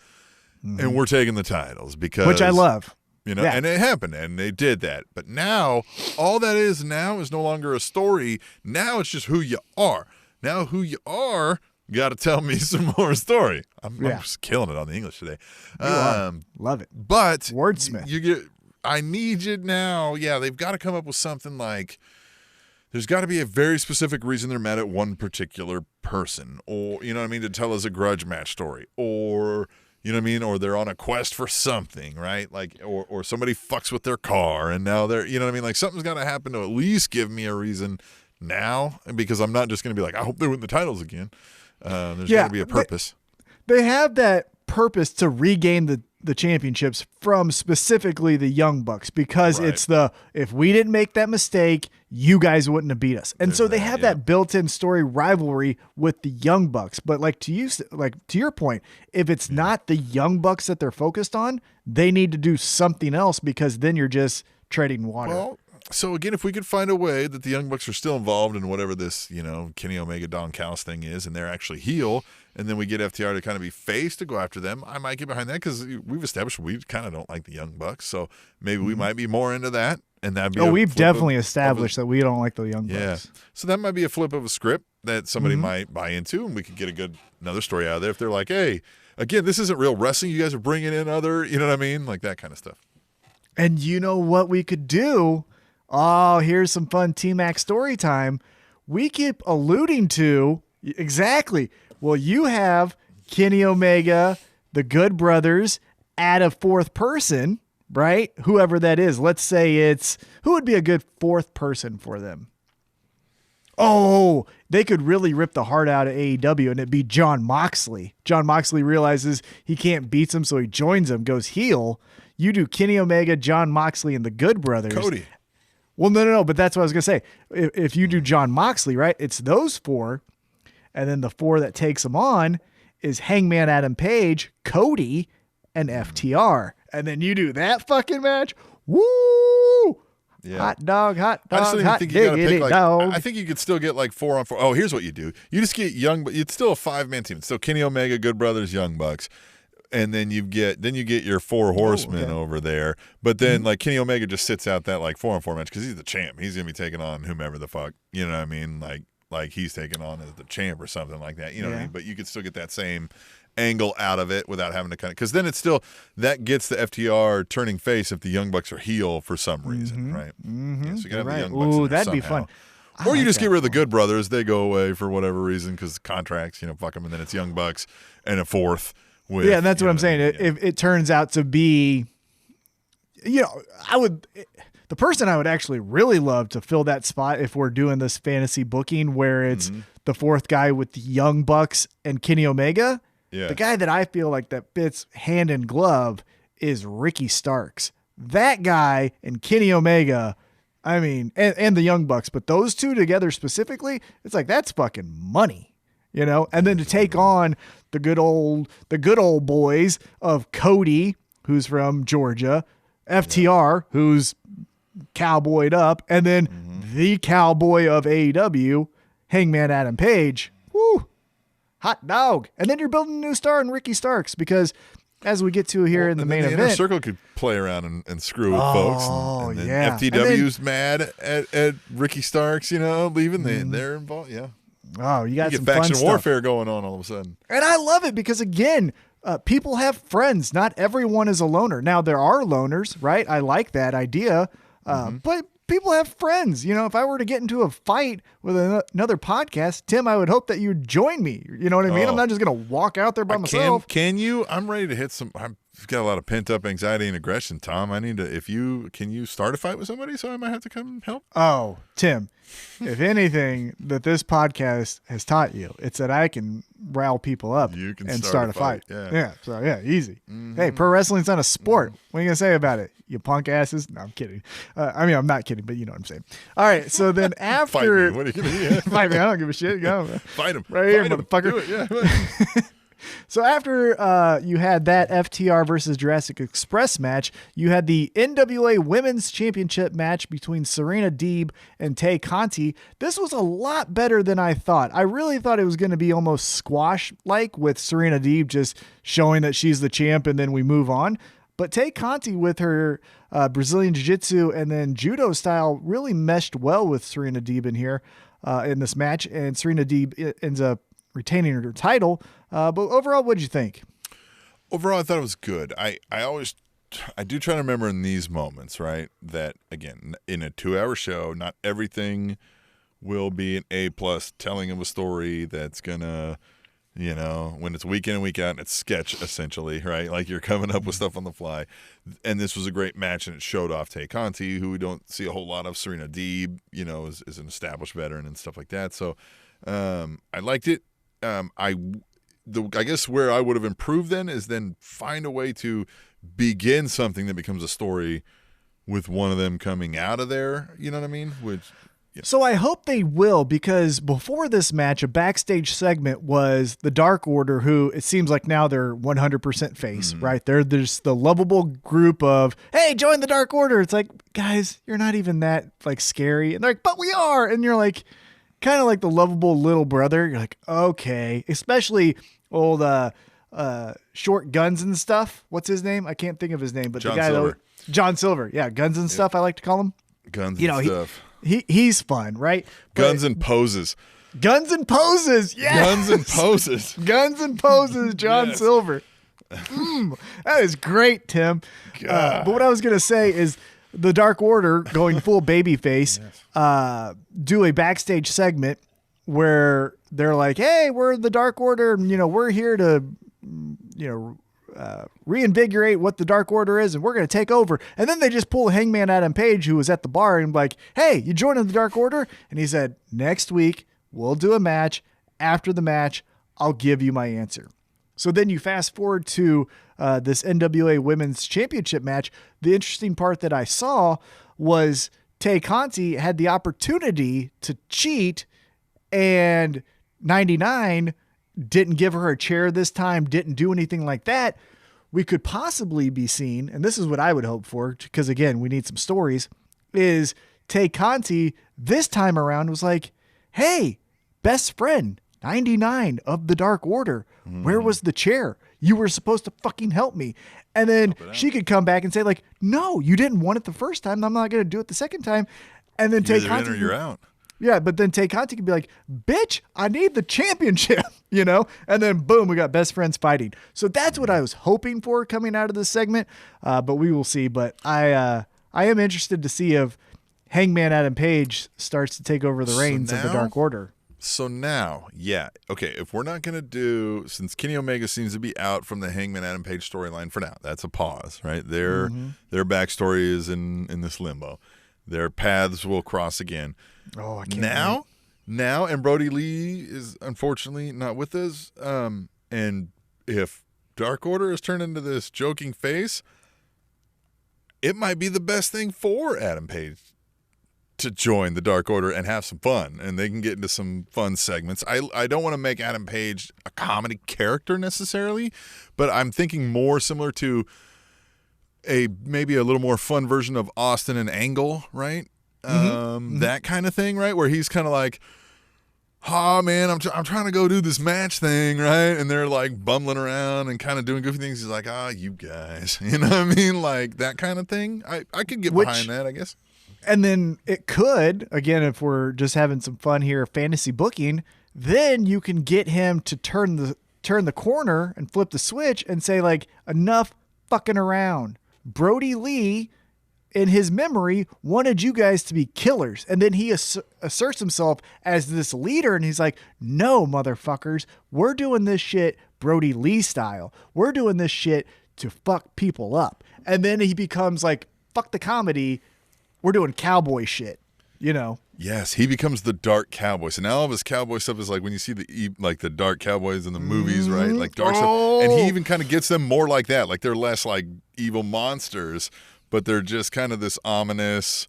and we're taking the titles because, which I love, and it happened, and they did that. But now, all that is now is no longer a story. Now it's just who you are. Now who you are. You got to tell me some more story. I'm just killing it on the English today. Love it. But wordsmith. I need you now. Yeah, they've got to come up with something like there's got to be a very specific reason they're mad at one particular person, or to tell us a grudge match story, or or they're on a quest for something, right? Like, or somebody fucks with their car, and now they're, like something's got to happen to at least give me a reason now, because I'm not just going to be like, I hope they win the titles again. There's got to be a purpose. They have that purpose to regain the championships from specifically the Young Bucks because it's if we didn't make that mistake, you guys wouldn't have beat us. And so they have that built-in story rivalry with the Young Bucks. But to your point, if it's not the Young Bucks that they're focused on, they need to do something else because then you're just treading water. Well, so again, if we could find a way that the Young Bucks are still involved in whatever this, Kenny Omega, Don Callis thing is, and they're actually heel, and then we get FTR to kind of be face to go after them, I might get behind that because we've established we kind of don't like the Young Bucks, so maybe we might be more into that, and that'd be. We've definitely established that we don't like the Young Bucks. Yeah, so that might be a flip of a script that somebody might buy into, and we could get another story out of there if they're like, hey, again, this isn't real wrestling. You guys are bringing in other, like that kind of stuff. And you know what we could do? Oh, here's some fun T-Mac story time. We keep alluding to exactly. Well, you have Kenny Omega, the Good Brothers, add a fourth person, right? Whoever that is. Let's say who would be a good fourth person for them? Oh, they could really rip the heart out of AEW and it'd be Jon Moxley. Jon Moxley realizes he can't beat him, so he joins him, goes heel. You do Kenny Omega, Jon Moxley, and the Good Brothers. Cody. Well, no, but that's what I was going to say. If you do Jon Moxley, right, it's those four, and then the four that takes them on is Hangman Adam Page, Cody, and FTR. And then you do that fucking match. Woo! Yeah. Hot dog, I just don't even hot think you gotta pick dog. I think you could still get like 4-on-4. Oh, here's what you do. You just get but it's still a 5-man team. It's still Kenny Omega, Good Brothers, Young Bucks. And then you get your 4 horsemen over there. But then like Kenny Omega just sits out that like 4-on-4 match because he's the champ. He's gonna be taking on whomever the fuck, you know what I mean? Like he's taking on as the champ or something like that. You know what I mean? But you could still get that same angle out of it without having to because then it's still that gets the FTR turning face if the Young Bucks are heel for some reason, right? Yeah, so you gotta have the Young Bucks. Ooh, that'd be fun. Or you just get rid of the Good Brothers. They go away for whatever reason because contracts, fuck them, and then it's Young Bucks and a fourth. And that's what I'm saying. If it turns out to be, the person I would actually really love to fill that spot if we're doing this fantasy booking where it's the fourth guy with the Young Bucks and Kenny Omega. Yeah. The guy that I feel like that fits hand in glove is Ricky Starks. That guy and Kenny Omega, I mean, and the Young Bucks, but those two together specifically, it's like that's fucking money. And then to take on the good old boys of Cody, who's from Georgia, FTR, who's cowboyed up, and then the cowboy of AEW, Hangman Adam Page. Woo! Hot dog. And then you're building a new star in Ricky Starks because as we get to here in the main event. Inner Circle could play around and screw with folks. And then FTW's mad at Ricky Starks, leaving. They're involved. Yeah. Oh, you got some faction fun warfare going on all of a sudden. And I love it because, again, people have friends. Not everyone is a loner. Now, there are loners, right? I like that idea. But people have friends. You know, if I were to get into a fight with another podcast, Tim, I would hope that you'd join me. You know what I mean? I'm not just going to walk out there by myself. Can you? I'm ready to hit some. I've got a lot of pent up anxiety and aggression, Tom. I need to. Can you start a fight with somebody so I might have to come help? Oh, Tim, if anything that this podcast has taught you, it's that I can rile people up and start a fight. Yeah. So, yeah, easy. Mm-hmm. Hey, pro wrestling's not a sport. What are you going to say about it? You punk asses? No, I'm kidding. I'm not kidding, but you know what I'm saying. All right. So then after. Fight me. What are you going to do? Fight me. I don't give a shit. Go. Fight him. Right here, motherfucker. Do it. Yeah. So after you had that FTR versus Jurassic Express match, you had the NWA Women's Championship match between Serena Deeb and Tay Conti. This was a lot better than I thought. I really thought it was going to be almost squash-like with Serena Deeb just showing that she's the champ and then we move on. But Tay Conti with her Brazilian Jiu-Jitsu and then Judo style really meshed well with Serena Deeb in here in this match. And Serena Deeb ends up retaining her title. But overall, what did you think? Overall, I thought it was good. I do try to remember in these moments, right, that, again, in a 2-hour show, not everything will be an A+ telling of a story that's going to, you know, when it's week in and week out, and it's sketch, essentially, right? Like you're coming up with stuff on the fly. And this was a great match, and it showed off Tay Conti, who we don't see a whole lot of. Serena Deeb, you know, is an established veteran and stuff like that. So I liked it. I guess where I would have improved then is then find a way to begin something that becomes a story with one of them coming out of there. You know what I mean? Yeah. So I hope they will, because before this match, a backstage segment was the Dark Order, who it seems like now they're 100% face, right? There's the lovable group of, hey, join the Dark Order. It's like, guys, you're not even that like scary. And they're like, but we are. And you're like, kind of like the lovable little brother. You're like, okay, especially old Short Guns and stuff. What's his name? I can't think of his name, but John the guy Silver. John Silver. Yeah, Guns and stuff. I like to call him. Guns and stuff. He's fun, right? Guns and poses. Guns and poses. Yes. Guns and poses. Guns and poses. John Silver. That is great, Tim. But what I was going to say is the Dark Order going full babyface, do a backstage segment where they're like, hey, we're the Dark Order. And, you know, we're here to, reinvigorate what the Dark Order is, and we're going to take over. And then they just pull Hangman Adam Page, who was at the bar, and like, hey, you joining the Dark Order? And he said, next week we'll do a match. After the match, I'll give you my answer. So then you fast forward to this NWA Women's Championship match. The interesting part that I saw was Tay Conti had the opportunity to cheat, and 99 didn't give her a chair this time, didn't do anything like that. We could possibly be seen, and this is what I would hope for, because again, we need some stories, is Tay Conti this time around was like, hey, best friend, 99 of the Dark Order, where was the chair? You were supposed to fucking help me. And then she could come back and say like, no, you didn't want it the first time. I'm not going to do it the second time. And then Tay Conti, you're out. Yeah, but then Tay Conti could be like, bitch, I need the championship, you know? And then boom, we got best friends fighting. So that's what I was hoping for coming out of this segment, but we will see. But I am interested to see if Hangman Adam Page starts to take over the reins of the Dark Order. So now, okay, if we're not going to do, since Kenny Omega seems to be out from the Hangman Adam Page storyline for now, that's a pause, right? Their backstory is in this limbo. Their paths will cross again. Oh, I can't now, and Brody Lee is unfortunately not with us. And if Dark Order is turned into this joking face, it might be the best thing for Adam Page to join the Dark Order and have some fun, and they can get into some fun segments. I don't want to make Adam Page a comedy character necessarily, but I'm thinking more similar to maybe a little more fun version of Austin and Angle, right? That kind of thing, right? Where he's kind of like, oh man, I'm trying to go do this match thing, right? And they're like bumbling around and kind of doing goofy things. He's like, you guys, you know what I mean? Like that kind of thing. I could get behind that, I guess. And then it could, again, if we're just having some fun here, fantasy booking, then you can get him to turn turn the corner and flip the switch and say, like, enough fucking around. Brody Lee, in his memory, wanted you guys to be killers. And then he asserts himself as this leader, and he's like, no, motherfuckers, we're doing this shit Brody Lee style. We're doing this shit to fuck people up. And then he becomes like, fuck the comedy, we're doing cowboy shit, you know? Yes, he becomes the dark cowboy. So now all of his cowboy stuff is like when you see the dark cowboys in the movies, right? Like dark stuff. And he even kind of gets them more like that. Like they're less like evil monsters, but they're just kind of this ominous,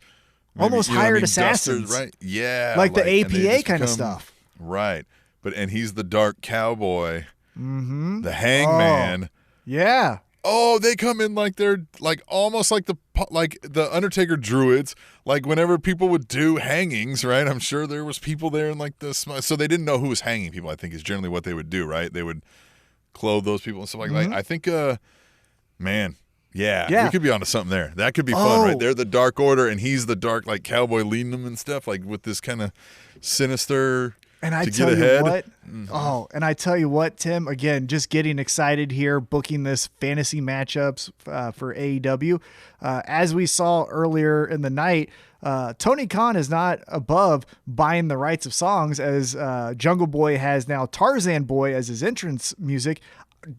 almost hired assassins, dusters, right? Yeah, like the APA kind of stuff, right? And he's the dark cowboy, the hangman. Yeah. Oh, they come in like they're like almost like the Undertaker druids. Like whenever people would do hangings, right? I'm sure there was people there in like this. So they didn't know who was hanging people. I think is generally what they would do, right? They would clothe those people and stuff like that. I think, man, yeah, we could be onto something there. That could be fun, right? They're the Dark Order, and he's the dark like cowboy leading them and stuff, like with this kind of sinister. And I to tell get you ahead. what, and I tell you what, Tim, again, just getting excited here, booking this fantasy matchups for AEW. As we saw earlier in the night, Tony Khan is not above buying the rights of songs, as Jungle Boy has now Tarzan Boy as his entrance music.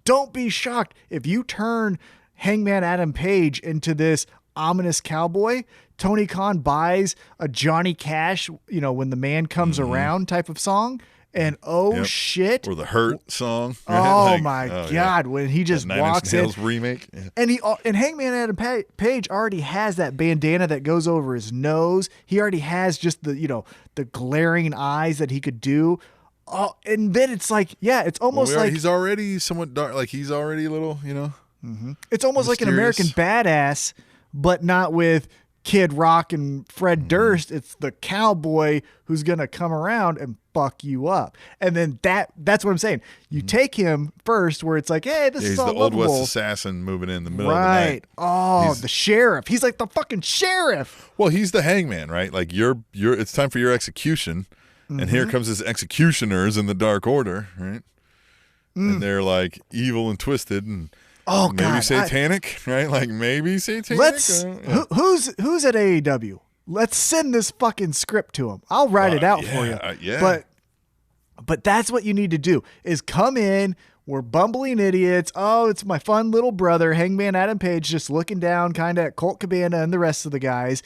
Don't be shocked if you turn Hangman Adam Page into this ominous cowboy. Tony Khan buys a Johnny Cash, when the man comes around type of song, and shit, or the Hurt song. Oh my God, when he just walks in, remake, and Hangman Adam Page already has that bandana that goes over his nose. He already has just the glaring eyes that he could do. Oh, and then it's like, it's almost like he's already somewhat dark. Like he's already a little, It's almost like an American Badass, but not with Kid Rock and Fred Durst. It's the cowboy who's going to come around and fuck you up. And then that's what I'm saying. You take him first where it's like, hey, this is all the Old lovable. West assassin moving in the middle of the night. Oh, the sheriff. He's like the fucking sheriff. Well, he's the hangman, right? Like it's time for your execution. And here comes his executioners in the Dark Order, right? And they're like evil and twisted and maybe satanic, right? Like maybe satanic. Who's at AEW? Let's send this fucking script to him. I'll write it out for you. But that's what you need to do is come in. We're bumbling idiots. Oh, it's my fun little brother, Hangman Adam Page, just looking down kind of at Colt Cabana and the rest of the guys.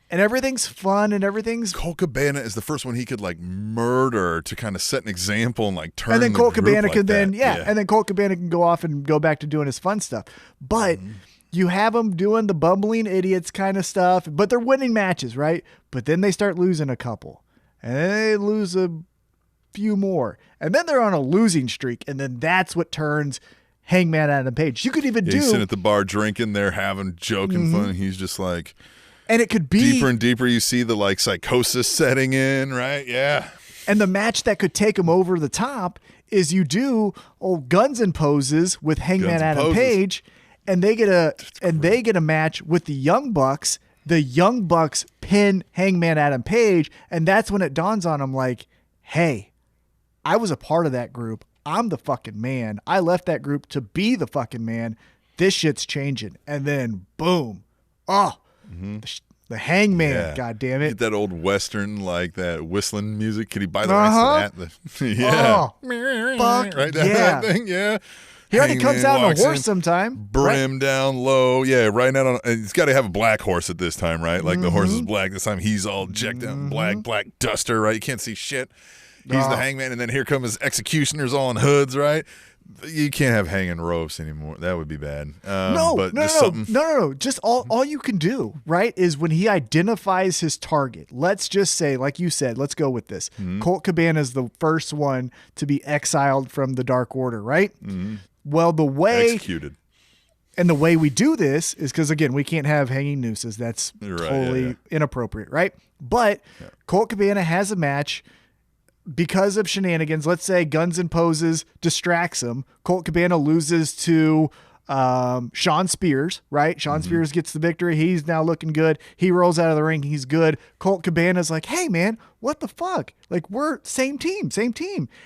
And everything's fun and everything's... Colt Cabana is the first one he could like murder to kind of set an example and like turn and then the Colt group Cabana like could that. and then Colt Cabana can go off and go back to doing his fun stuff. But you have them doing the bumbling idiots kind of stuff, but they're winning matches, right? But then they start losing a couple and then they lose a few more and then they're on a losing streak. And then that's what turns Hangman Adam Page. You could even do... He's sitting at the bar drinking, they're having joking fun. And he's just like... And it could be deeper and deeper. You see the like psychosis setting in, right? Yeah. And the match that could take him over the top is you do old Guns and Poses with Hangman Adam Page, and they get a match with the Young Bucks. The Young Bucks pin Hangman Adam Page, and that's when it dawns on him like, hey, I was a part of that group. I'm the fucking man. I left that group to be the fucking man. This shit's changing. And then boom. Oh. The Hangman, God damn it! Get that old Western, like that whistling music. Could he buy the rights to that? Yeah, fuck right. That thing, yeah. He already comes out on a horse sometime. Brim down low, riding out on. And he's got to have a black horse at this time, right? Like the horse is black this time. He's all jacked out, black duster, right? You can't see shit. He's the Hangman, and then here come his executioners all in hoods, right? You can't have hanging ropes anymore. That would be bad. No. Just all you can do, right, is when he identifies his target. Let's just say, like you said, let's go with this. Colt Cabana is the first one to be exiled from the Dark Order, right? Well, the way executed. And the way we do this is because, again, we can't have hanging nooses. That's totally inappropriate, right? But Colt Cabana has a match. Because of shenanigans, let's say Guns and Poses distracts him. Colt Cabana loses to Sean Spears, right? Sean Spears gets the victory. He's now looking good. He rolls out of the ring. He's good. Colt Cabana's like, hey, man, what the fuck? Like, we're same team.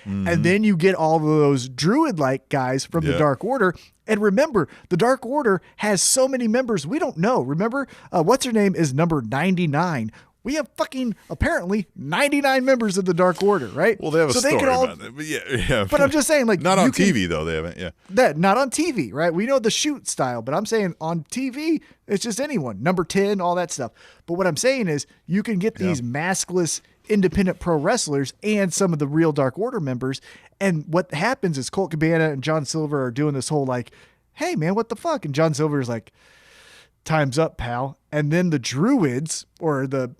And then you get all of those Druid-like guys from the Dark Order. And remember, the Dark Order has so many members we don't know. Remember, what's her name is number 99. We have fucking apparently 99 members of the Dark Order, right? Well, they have a story about that. But yeah. But I'm just saying, like, not on TV though. They haven't. Yeah. That not on TV, right? We know the shoot style, but I'm saying on TV, it's just anyone, number 10, all that stuff. But what I'm saying is, you can get these maskless independent pro wrestlers and some of the real Dark Order members. And what happens is Colt Cabana and John Silver are doing this whole like, hey man, what the fuck? And John Silver is like, time's up, pal. And then the Druids or the,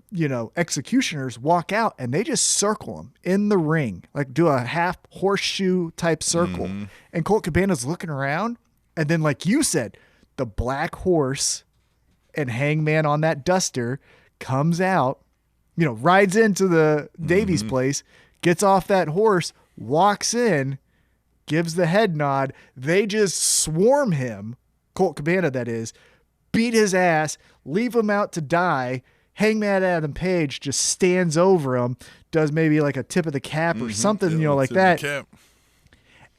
executioners walk out and they just circle him in the ring, like do a half horseshoe type circle. And Colt Cabana's looking around. And then, like you said, the Black Horse and Hangman on that duster comes out, rides into the Davies place, gets off that horse, walks in, gives the head nod. They just swarm him, Colt Cabana, that is, beat his ass, leave him out to die. Hangman Adam Page just stands over him, does maybe like a tip of the cap or something, like that.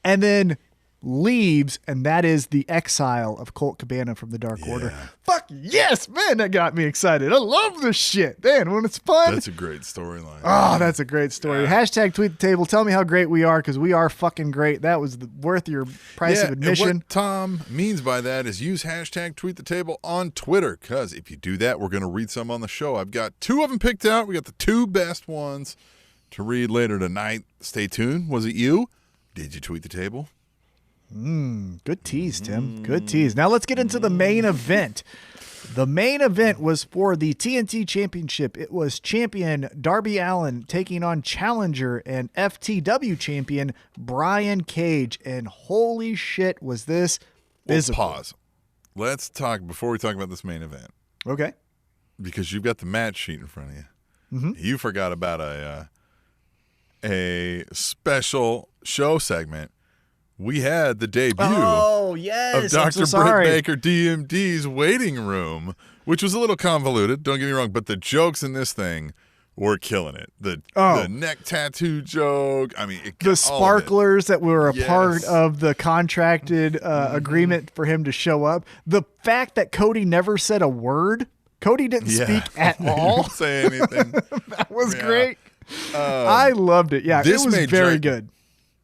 And then leaves, and that is the exile of Colt Cabana from the Dark Order. Fuck yes, man, that got me excited. I love this shit, man. When it's fun, that's a great storyline. Oh, that's a great story. Hashtag tweet the table. Tell me how great we are, because we are fucking great. That was worth your price of admission. And what Tom means by that is use hashtag tweet the table on Twitter, because if you do that, we're going to read some on the show. I've got 2 of them picked out. We got the 2 best ones to read later tonight. Stay tuned. Was it you? Did you tweet the table? Good tease, Tim. Good tease. Now let's get into the main event. The main event was for the TNT Championship. It was champion Darby Allin taking on challenger and FTW champion Brian Cage. And holy shit, was this visible. Pause. Let's talk before we talk about this main event. Okay. Because you've got the match sheet in front of you. You forgot about a special show segment. We had the debut of Dr. Britt Baker DMD's waiting room, which was a little convoluted, don't get me wrong, but the jokes in this thing were killing it. The neck tattoo joke, the sparklers that were a part of the contracted agreement for him to show up. The fact that Cody never said a word. Cody didn't speak at all. He didn't say anything. That was great. I loved it. Yeah, it was very good.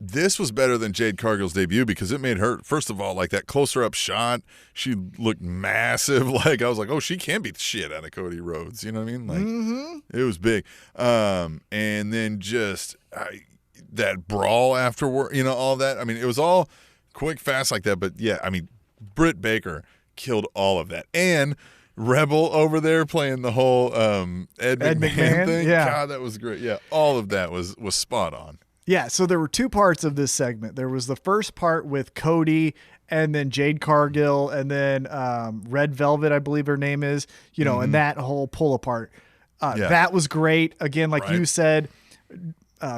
This was better than Jade Cargill's debut because it made her, first of all, like that closer up shot, she looked massive. Like, I was like, oh, she can beat the shit out of Cody Rhodes. You know what I mean? Like, it was big. And then just that brawl afterward, all that. It was all quick, fast like that. But yeah, Britt Baker killed all of that. And Rebel over there playing the whole Ed McMahon thing. Yeah. God, that was great. Yeah, all of that was spot on. Yeah, so there were 2 parts of this segment. There was the first part with Cody and then Jade Cargill and then Red Velvet, I believe her name is, and that whole pull apart. That was great. Again, like you said,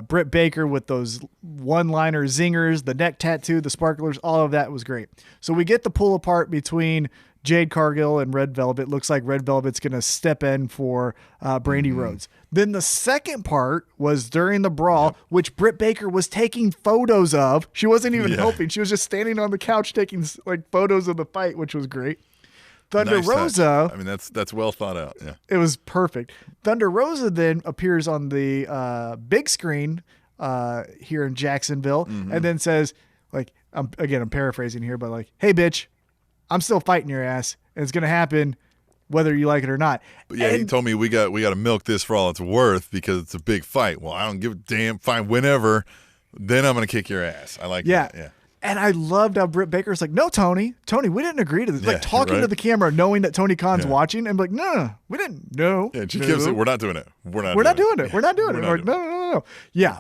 Britt Baker with those one-liner zingers, the neck tattoo, the sparklers, all of that was great. So we get the pull apart between Jade Cargill and Red Velvet. Looks like Red Velvet's going to step in for Brandy Rhodes. Then the second part was during the brawl, which Britt Baker was taking photos of. She wasn't even helping. She was just standing on the couch taking like photos of the fight, which was great. Thunder Rosa. That's well thought out. Yeah, it was perfect. Thunder Rosa then appears on the big screen here in Jacksonville, and then says, like, I'm paraphrasing here, but like, hey, bitch, I'm still fighting your ass, and it's going to happen whether you like it or not. But yeah, he told me we got to milk this for all it's worth because it's a big fight. Well, I don't give a damn. Fine, whenever. Then I'm going to kick your ass. I like that. Yeah. And I loved how Britt Baker's like, no, Tony, we didn't agree to this. Like talking to the camera, knowing that Tony Khan's watching, and like, no, we didn't. No. Yeah, she keeps saying, we're not doing it. We're not doing it. We're not doing it. Like, no. Yeah.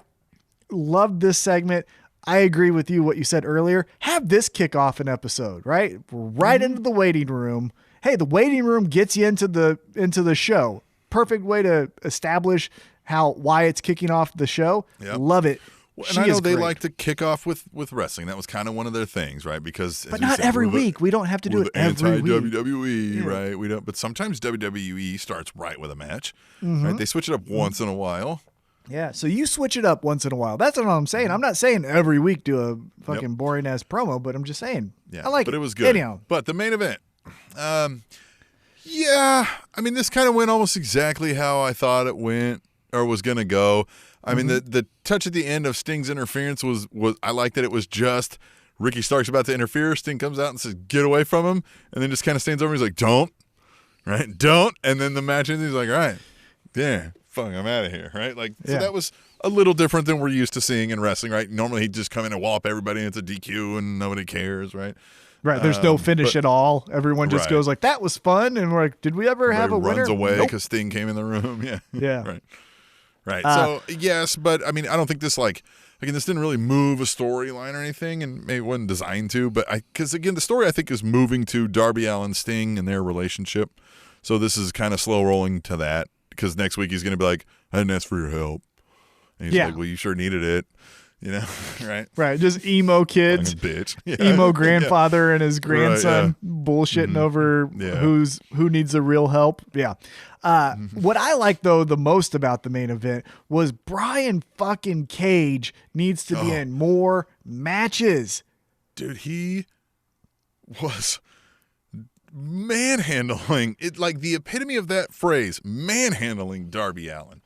Loved this segment. I agree with you what you said earlier. Have this kick off an episode, right? Right into the waiting room. Hey, the waiting room gets you into the show. Perfect way to establish why it's kicking off the show. Yep. Love it. Well, and I know they like to kick off with wrestling. That was kind of one of their things, right? Because, but not every week. We don't have to do it every week. WWE, right? We don't. But sometimes WWE starts right with a match, right? They switch it up once in a while. Yeah, so you switch it up once in a while. That's what I'm saying. I'm not saying every week do a fucking boring ass promo, but I'm just saying I like it. But it was good. Anyhow. But the main event, yeah, I mean, this kind of went almost exactly how I thought it went or was going to go. I mean, the touch at the end of Sting's interference was I like that it was just Ricky Stark's about to interfere. Sting comes out and says, "Get away from him," and then just kind of stands over. He's like, "Don't," right? "Don't," and then the match ends. He's like, "All right, yeah, fuck, I'm out of here," right? Like, so that was a little different than we're used to seeing in wrestling, right? Normally he'd just come in and wallop everybody, and it's a DQ, and nobody cares, right? Right, there's no finish at all. Everyone just goes like, "That was fun," and we're like, "Did we ever have a winner?" Runs away because Sting came in the room. Yeah. Right. So, yes, but, I mean, I don't think this, again, this didn't really move a storyline or anything, and maybe it wasn't designed to, but because, again, the story, I think, is moving to Darby Allin, Sting, and their relationship. So this is kind of slow rolling to that, because next week he's going to be like, "I didn't ask for your help." And he's like, "Well, you sure needed it." You know, right? Right. Just emo kids, bitch. Emo grandfather and his grandson bullshitting over who needs the real help. Yeah. What I like though the most about the main event was Brian fucking Cage needs to be in more matches. Dude, he was manhandling it, like the epitome of that phrase, manhandling Darby Allin.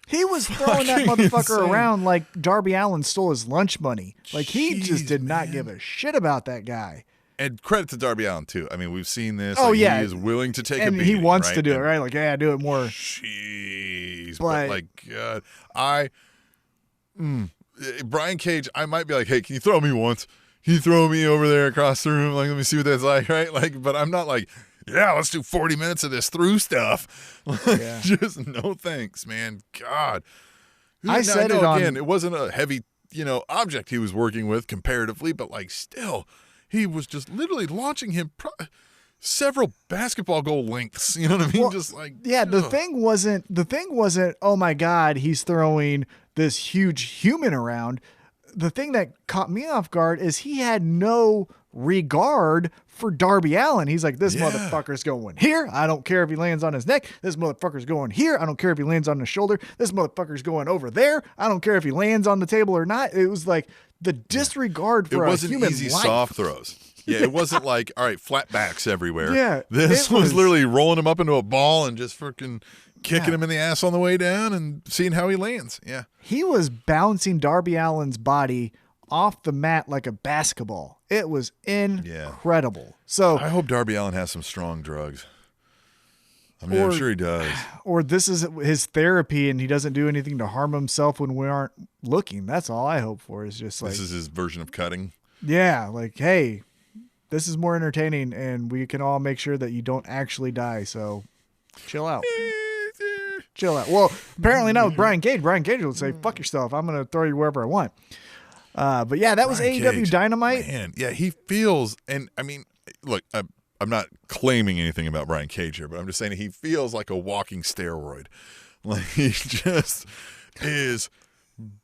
He was throwing that motherfucker around like Darby Allin stole his lunch money. Like, he just did not give a shit about that guy. And credit to Darby Allin, too. I mean, we've seen this. Oh, He is willing to take a beating. And he wants to do it, right? Like, yeah, do it more. Jeez. But like, God, Brian Cage, I might be like, "Hey, can you throw me once? Can you throw me over there across the room? Like, let me see what that's like," right? Like, but I'm not like, "Yeah, let's do 40 minutes of this through stuff." Just no thanks, man. God. I said it on... Again, it wasn't a heavy, object he was working with comparatively, but like still, he was just literally launching him several basketball goal lengths. You know what I mean? Well, just like... Yeah, the thing wasn't, "Oh my God, he's throwing this huge human around." The thing that caught me off guard is he had no regard for Darby Allin. He's like, "This motherfucker's going here. I don't care if he lands on his neck. This motherfucker's going here. I don't care if he lands on his shoulder. This motherfucker's going over there. I don't care if he lands on the table or not." It was like the disregard for a human life. It wasn't easy soft throws. Yeah, it wasn't like, all right, flat backs everywhere. Yeah. This was literally rolling him up into a ball and just freaking kicking him in the ass on the way down and seeing how he lands. Yeah. He was bouncing Darby Allin's body off the mat like a basketball. It was incredible. So I hope Darby Allin has some strong drugs. I mean, I'm sure he does. Or this is his therapy and he doesn't do anything to harm himself when we aren't looking. That's all I hope for, is just like... This is his version of cutting. Yeah, like, hey, this is more entertaining and we can all make sure that you don't actually die. So chill out. Chill out. Well, apparently not with Brian Cage. Brian Cage will say, "Fuck yourself. I'm going to throw you wherever I want." But yeah, that was AEW Dynamite. Man, yeah, he feels, and I mean, look, I'm not claiming anything about Brian Cage here, but I'm just saying he feels like a walking steroid. Like, he just is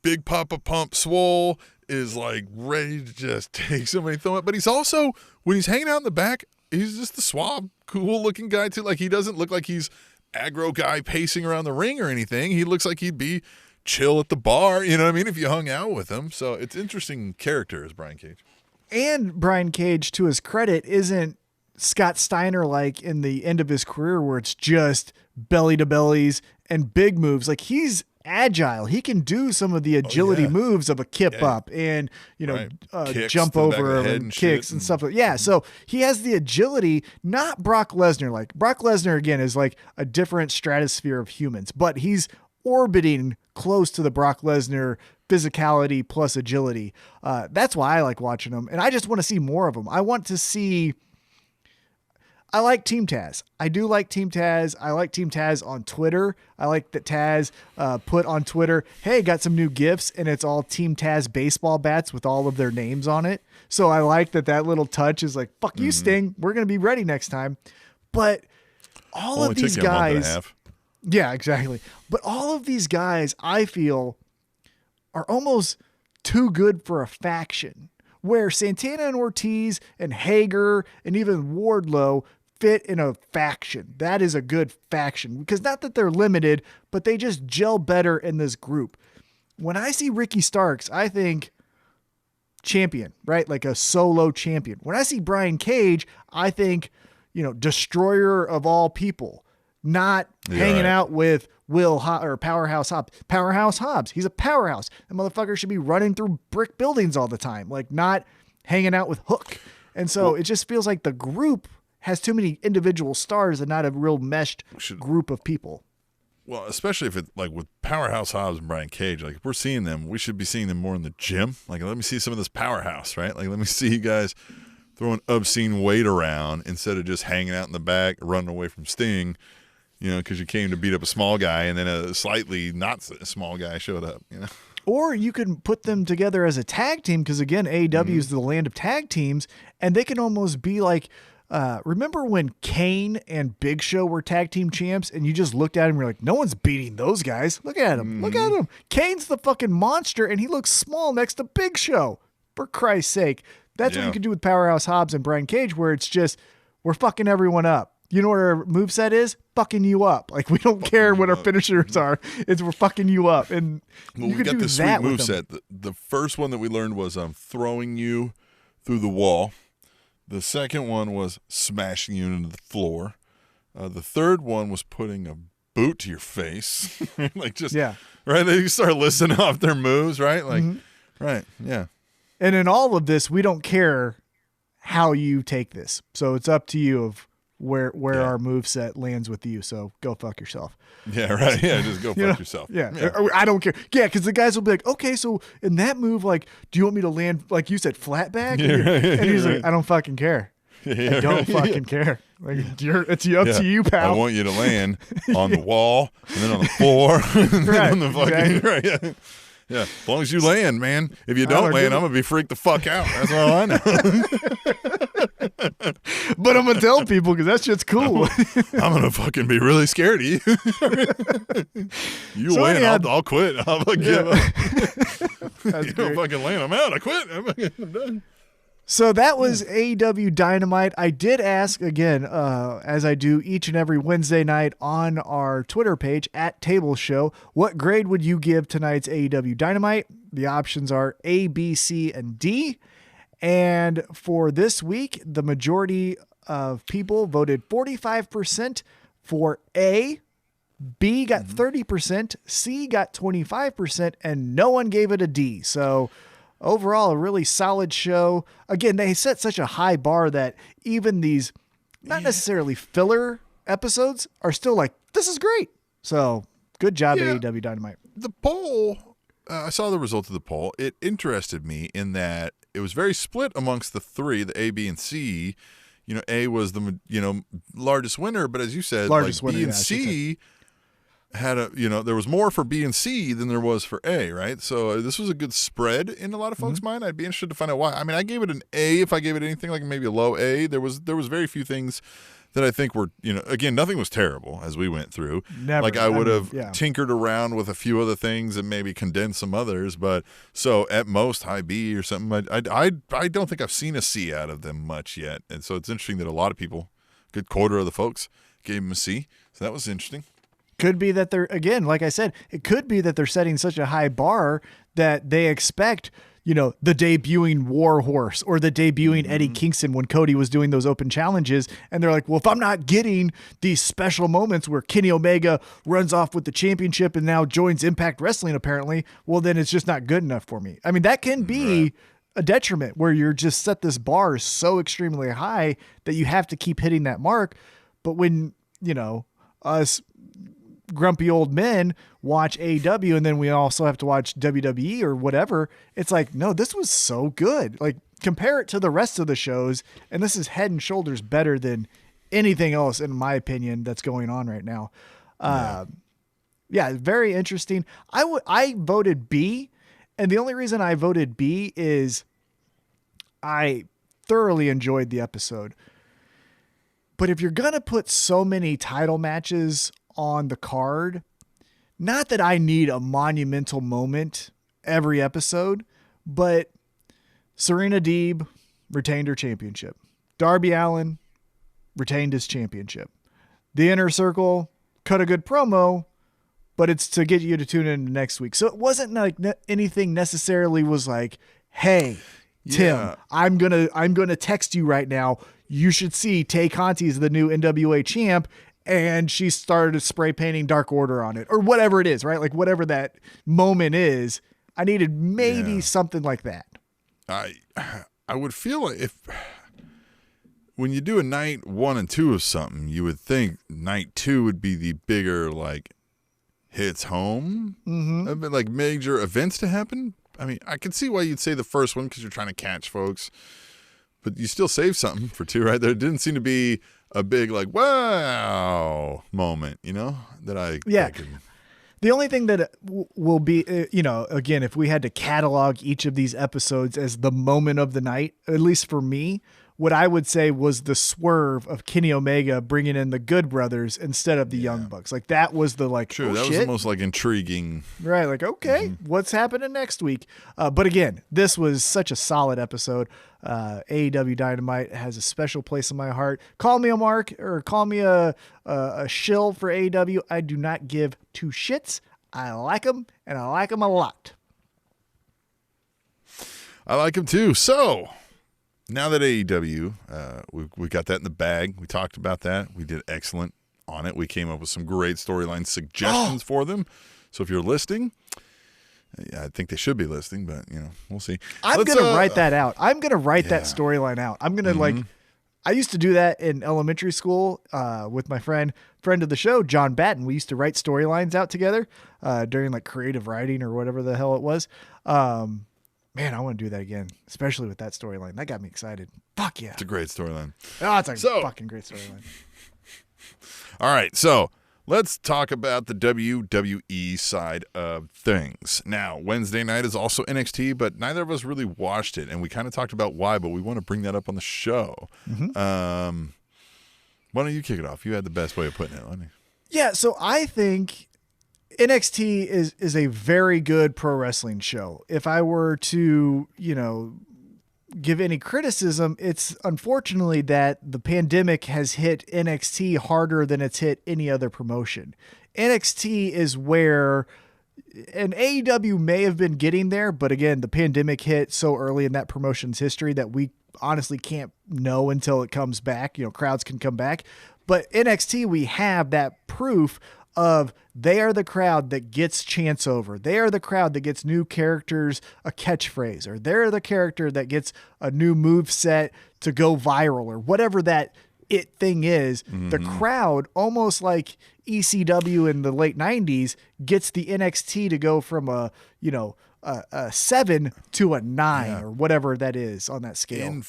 big Papa Pump swole, is like ready to just take somebody, throw it. But he's also, when he's hanging out in the back, he's just the suave, cool looking guy too. Like, he doesn't look like he's aggro guy pacing around the ring or anything. He looks like he'd be chill at the bar, you know what I mean, if you hung out with him. So it's interesting character as Brian Cage. And Brian Cage, to his credit, isn't Scott Steiner like in the end of his career where it's just belly to bellies and big moves. Like, he's agile. He can do some of the agility moves of a kip up and, jump over and kicks and stuff. Yeah. So he has the agility, not Brock Lesnar. Like, Brock Lesnar, again, is like a different stratosphere of humans, but he's orbiting close to the Brock Lesnar physicality plus agility. That's why I like watching him. And I just want to see more of them. I like Team Taz. I do like Team Taz. I like Team Taz on Twitter. I like that Taz put on Twitter, "Hey, got some new gifts," and it's all Team Taz baseball bats with all of their names on it. So I like that little touch is like, "Fuck you, Sting. We're going to be ready next time." But all of these guys... Yeah, exactly. But all of these guys, I feel, are almost too good for a faction, where Santana and Ortiz and Hager and even Wardlow fit in a faction. That is a good faction, because not that they're limited, but they just gel better in this group. When I see Ricky Starks, I think champion, right? Like a solo champion. When I see Brian Cage, I think, destroyer of all people, not hanging out with or Powerhouse Hobbs. Powerhouse Hobbs. He's a powerhouse. The motherfucker should be running through brick buildings all the time, like not hanging out with Hook. And so it just feels like the group has too many individual stars and not a real meshed group of people. Well, especially if it's like with Powerhouse Hobbs and Brian Cage, like if we're seeing them, we should be seeing them more in the gym. Like, let me see some of this powerhouse, right? Like, let me see you guys throwing obscene weight around instead of just hanging out in the back, running away from Sting, because you came to beat up a small guy and then a slightly not small guy showed up, Or you can put them together as a tag team, because again, AEW is the land of tag teams, and they can almost be like, remember when Kane and Big Show were tag team champs and you just looked at him and you're like, no one's beating those guys. Look at him. Look at him. Kane's the fucking monster and he looks small next to Big Show. For Christ's sake. That's what you can do with Powerhouse Hobbs and Brian Cage, where it's just, we're fucking everyone up. You know what our moveset is? Fucking you up. Like, we don't care what our finishers are. It's we're fucking you up. And you could do this that sweet moveset. The first one that we learned was throwing you through the wall. The second one was smashing you into the floor. The third one was putting a boot to your face. Like, just, right? They start listing off their moves, right? Like, right, yeah. And in all of this, we don't care how you take this. So it's up to you of where our moveset lands with you. So go fuck yourself. Yeah, right. Yeah, just go fuck yourself. Yeah. I don't care. Yeah, because the guys will be like, okay, so in that move, like, do you want me to land, like you said, flat back? And he's like, I don't fucking care. I don't fucking care. Like, it's up to you, pal. I want you to land on the wall and then on the floor and then on the fucking Yeah, as long as you land, man. If you don't land, I'm going to be freaked the fuck out. That's all I know. But I'm going to tell people because that shit's cool. I'm going to fucking be really scared of you. You win, I'll quit. I'll give up. You don't fucking land, I'm out. I quit. I'm done. So that was AEW Dynamite. I did ask, again, as I do each and every Wednesday night on our Twitter page, @TableShow, what grade would you give tonight's AEW Dynamite? The options are A, B, C, and D. And for this week, the majority of people voted 45% for A, B got 30%, C got 25%, and no one gave it a D. So overall, a really solid show. Again, they set such a high bar that even these not necessarily filler episodes are still like, this is great. So good job, AEW Dynamite. The poll, I saw the result of the poll. It interested me in that it was very split amongst the three, the A, B, and C. A was the largest winner, but as you said, largest like winner, B and C had there was more for B and C than there was for A, right? So this was a good spread in a lot of folks' mind. I'd be interested to find out why. I mean, I gave it an A. If I gave it anything like maybe a low A, there was very few things that I think were, again, nothing was terrible as we went through. Never. Like I would have tinkered around with a few other things and maybe condensed some others, but so at most high B or something. I don't think I've seen a C out of them much yet, and so it's interesting that a lot of people, a good quarter of the folks, gave them a C. So that was interesting. Could be that they're, again, like I said, it could be that they're setting such a high bar that they expect, the debuting Warhorse or the debuting Eddie Kingston when Cody was doing those open challenges. And they're like, well, if I'm not getting these special moments where Kenny Omega runs off with the championship and now joins Impact Wrestling, apparently, well, then it's just not good enough for me. I mean, that can be a detriment where you're just set this bar so extremely high that you have to keep hitting that mark. But when, us grumpy old men watch AEW and then we also have to watch WWE or whatever, it's like, no, this was so good. Like, compare it to the rest of the shows, and this is head and shoulders better than anything else, in my opinion, that's going on right now. Very interesting. I voted B, and the only reason I voted B is I thoroughly enjoyed the episode. But if you're going to put so many title matches on the card, not that I need a monumental moment every episode, But Serena Deeb retained her championship. Darby Allin retained his championship. The Inner Circle cut a good promo, but it's to get you to tune in next week. So it wasn't like anything necessarily was like, hey, Tim, I'm gonna text you right now. You should see Tay Conti is the new NWA champ, and she started spray painting Dark Order on it, or whatever it is, right? Like whatever that moment is, I needed maybe something like that. I would feel like if when you do a night 1 and 2 of something, you would think night 2 would be the bigger like hits home, like major events to happen. I mean, I can see why you'd say the first one because you're trying to catch folks, but you still save something for 2, right? There didn't seem to be a big like wow moment, that I could... The only thing that will be, again, if we had to catalog each of these episodes as the moment of the night, at least for me, what I would say was the swerve of Kenny Omega bringing in the Good Brothers instead of the Young Bucks. Like that was the True, that was the most like intriguing. Right, like okay, what's happening next week? But again, this was such a solid episode. AEW Dynamite has a special place in my heart. Call me a mark or call me a shill for AEW. I do not give 2 shits. I like them, and I like them a lot. I like them too. So now that AEW, we got that in the bag. We talked about that. We did excellent on it. We came up with some great storyline suggestions for them. So if you're listening, I think they should be listening, but we'll see. I'm going to write that out. I'm going to write that storyline out. I'm going to I used to do that in elementary school with my friend of the show, John Batten. We used to write storylines out together during like creative writing or whatever the hell it was. Man, I want to do that again, especially with that storyline. That got me excited. Fuck yeah. It's a great storyline. Oh, it's a fucking great storyline. All right, so let's talk about the WWE side of things. Now, Wednesday night is also NXT, but neither of us really watched it, and we kind of talked about why, but we want to bring that up on the show. Why don't you kick it off? You had the best way of putting it. Yeah, so I think NXT is a very good pro wrestling show. If I were to, give any criticism, it's unfortunately that the pandemic has hit NXT harder than it's hit any other promotion. NXT is where, and AEW may have been getting there, but again, the pandemic hit so early in that promotion's history that we honestly can't know until it comes back. Crowds can come back. But NXT, we have that proof of they are the crowd that gets chants over. They are the crowd that gets new characters a catchphrase, or they're the character that gets a new move set to go viral, or whatever that it thing is. The crowd, almost like ECW in the late 90s, gets the NXT to go from a 7 to a 9 or whatever that is on that scale.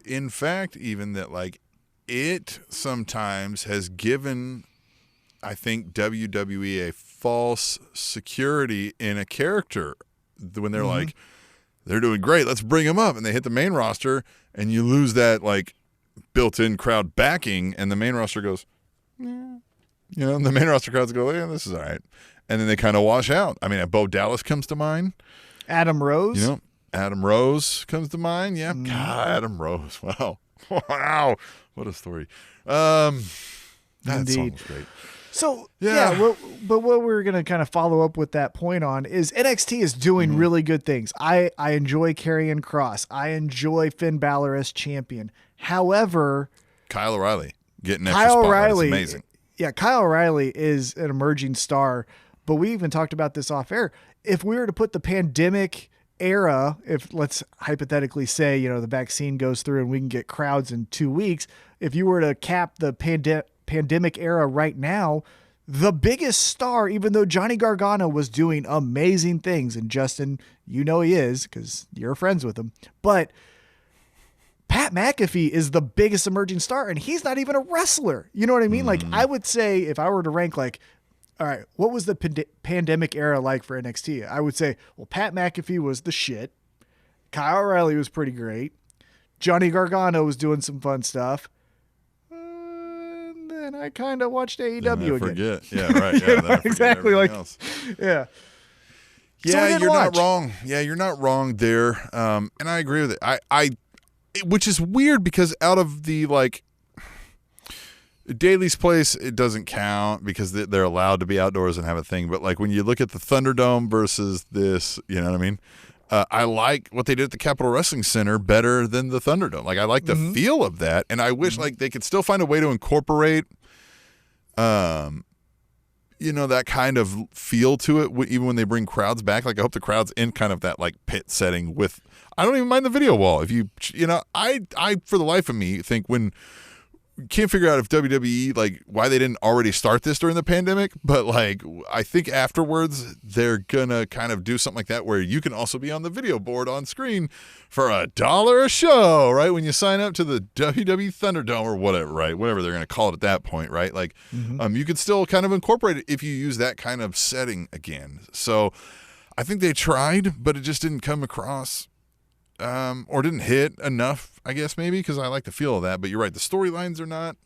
In fact, even that like it sometimes has given, I think, WWE a false security in a character when they're like, they're doing great, let's bring them up, and they hit the main roster, and you lose that like built-in crowd backing, and the main roster goes, and the main roster crowds go, yeah, this is all right, and then they kind of wash out. I mean, Bo Dallas comes to mind. Adam Rose. Adam Rose comes to mind. Yeah, God, Adam Rose. Wow, what a story. That song was great. So, but what we're going to kind of follow up with that point on is NXT is doing really good things. I enjoy Karrion Kross. I enjoy Finn Balor as champion. However, Kyle O'Reilly getting extra spotlight is amazing. Yeah, Kyle O'Reilly is an emerging star, but we even talked about this off air. If we were to put the pandemic era, if let's hypothetically say, the vaccine goes through and we can get crowds in 2 weeks, if you were to cap the pandemic era right now, the biggest star, even though Johnny Gargano was doing amazing things, and Justin, he is because you're friends with him, but Pat McAfee is the biggest emerging star, and he's not even a wrestler. You know what I mean? Like, I would say, if I were to rank, like, all right, what was the pandemic era like for NXT? I would say, well, Pat McAfee was the shit. Kyle O'Reilly was pretty great. Johnny Gargano was doing some fun stuff. And then I kind of watched AEW again. Forget. Yeah, right. Yeah, exactly. Like, else. yeah. Yeah, you're not wrong. Yeah, you're not wrong there. And I agree with it. Which is weird because out of the Daly's Place, it doesn't count because they're allowed to be outdoors and have a thing. But like when you look at the Thunderdome versus this, you know what I mean? I like what they did at the Capitol Wrestling Center better than the Thunderdome. Like I like the feel of that, and I wish like they could still find a way to incorporate, that kind of feel to it, even when they bring crowds back. Like I hope the crowd's in kind of that like pit setting with. I don't even mind the video wall. If I for the life of me think when. Can't figure out if WWE why they didn't already start this during the pandemic, but I think afterwards they're gonna kind of do something like that where you can also be on the video board on screen for $1 a show, right? When you sign up to the WWE Thunderdome or whatever, right? Whatever they're gonna call it at that point, right? You could still kind of incorporate it if you use that kind of setting again. So I think they tried, but it just didn't come across. Or didn't hit enough, I guess, maybe, because I like the feel of that. But you're right, the storylines are not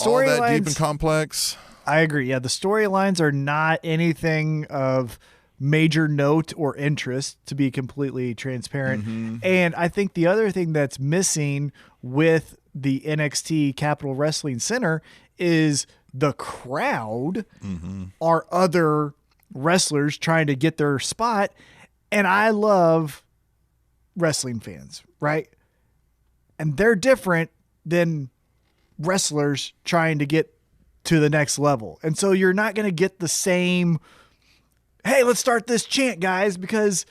all that deep and complex. I agree. Yeah, the storylines are not anything of major note or interest, to be completely transparent. And I think the other thing that's missing with the NXT Capitol Wrestling Center is the crowd are other wrestlers trying to get their spot. And I love wrestling fans, right? And they're different than wrestlers trying to get to the next level. And so you're not going to get the same, hey, let's start this chant, guys, because,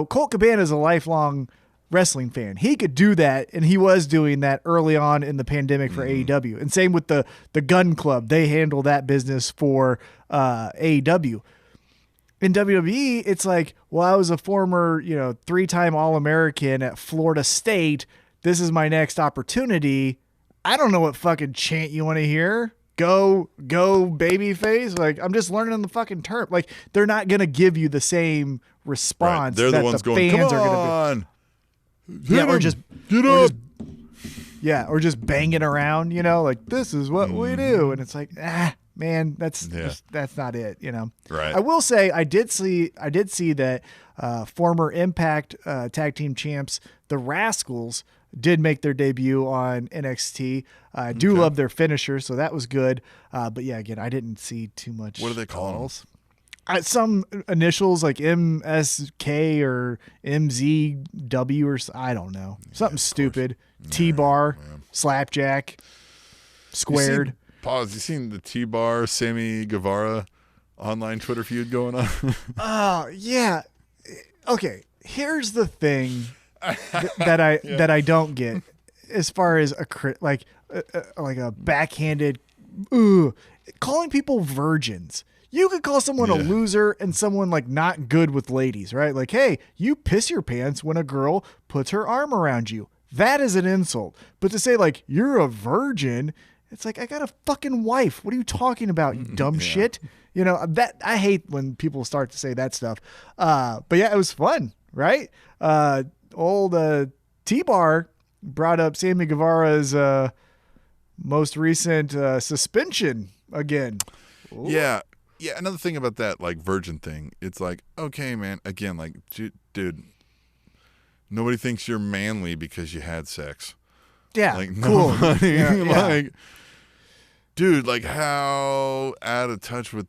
Colt Cabana is a lifelong wrestling fan. He could do that, and he was doing that early on in the pandemic for AEW. And same with the Gun Club. They handle that business for AEW. In WWE, it's like, well, I was a former, 3-time All-American at Florida State. This is my next opportunity. I don't know what fucking chant you want to hear. Go, babyface. I'm just learning the fucking term. They're not going to give you the same response. Right. They're the ones going, come on. Or just banging around, this is what we do. And it's like, man, that's not it, Right. I will say I did see that former Impact tag team champs, the Rascals, did make their debut on NXT. I do love their finisher, so that was good. But yeah, again, I didn't see too much. What do they call them? Some initials like MSK or MZW or I don't know. Something stupid. T-bar, slapjack, squared. You seen the T-Bar Sammy Guevara online Twitter feud going on? Oh, yeah. Okay, here's the thing that I don't get as far as a backhanded calling people virgins. You could call someone a loser and someone not good with ladies, right? Like, hey, you piss your pants when a girl puts her arm around you. That is an insult. But to say you're a virgin, it's like, I got a fucking wife. What are you talking about, you dumb shit? That I hate when people start to say that stuff. But yeah, it was fun, right? Old T-Bar brought up Sammy Guevara's most recent suspension again. Ooh. Yeah. Yeah, another thing about that virgin thing, it's okay, man, again, dude, nobody thinks you're manly because you had sex. Yeah, cool. Nobody, dude, how out of touch with,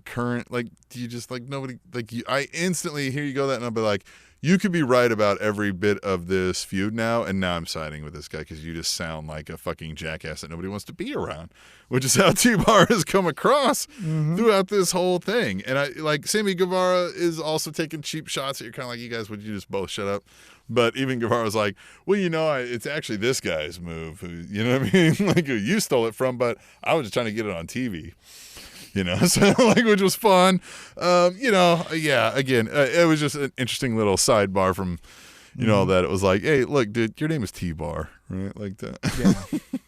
current, do you just, nobody, I instantly, here you go that, and I'll be like, you could be right about every bit of this feud now, and now I'm siding with this guy because you just sound like a fucking jackass that nobody wants to be around, which is how T-Bar has come across throughout this whole thing. And I Sammy Guevara is also taking cheap shots that you're kind of you guys, would you just both shut up? But even Guevara's like, well, it's actually this guy's move, who, you know what I mean? Who you stole it from, but I was just trying to get it on TV. So which was fun. Again, it was just an interesting little sidebar from, that it was hey, look, dude, your name is T-Bar, right? Like that. Yeah.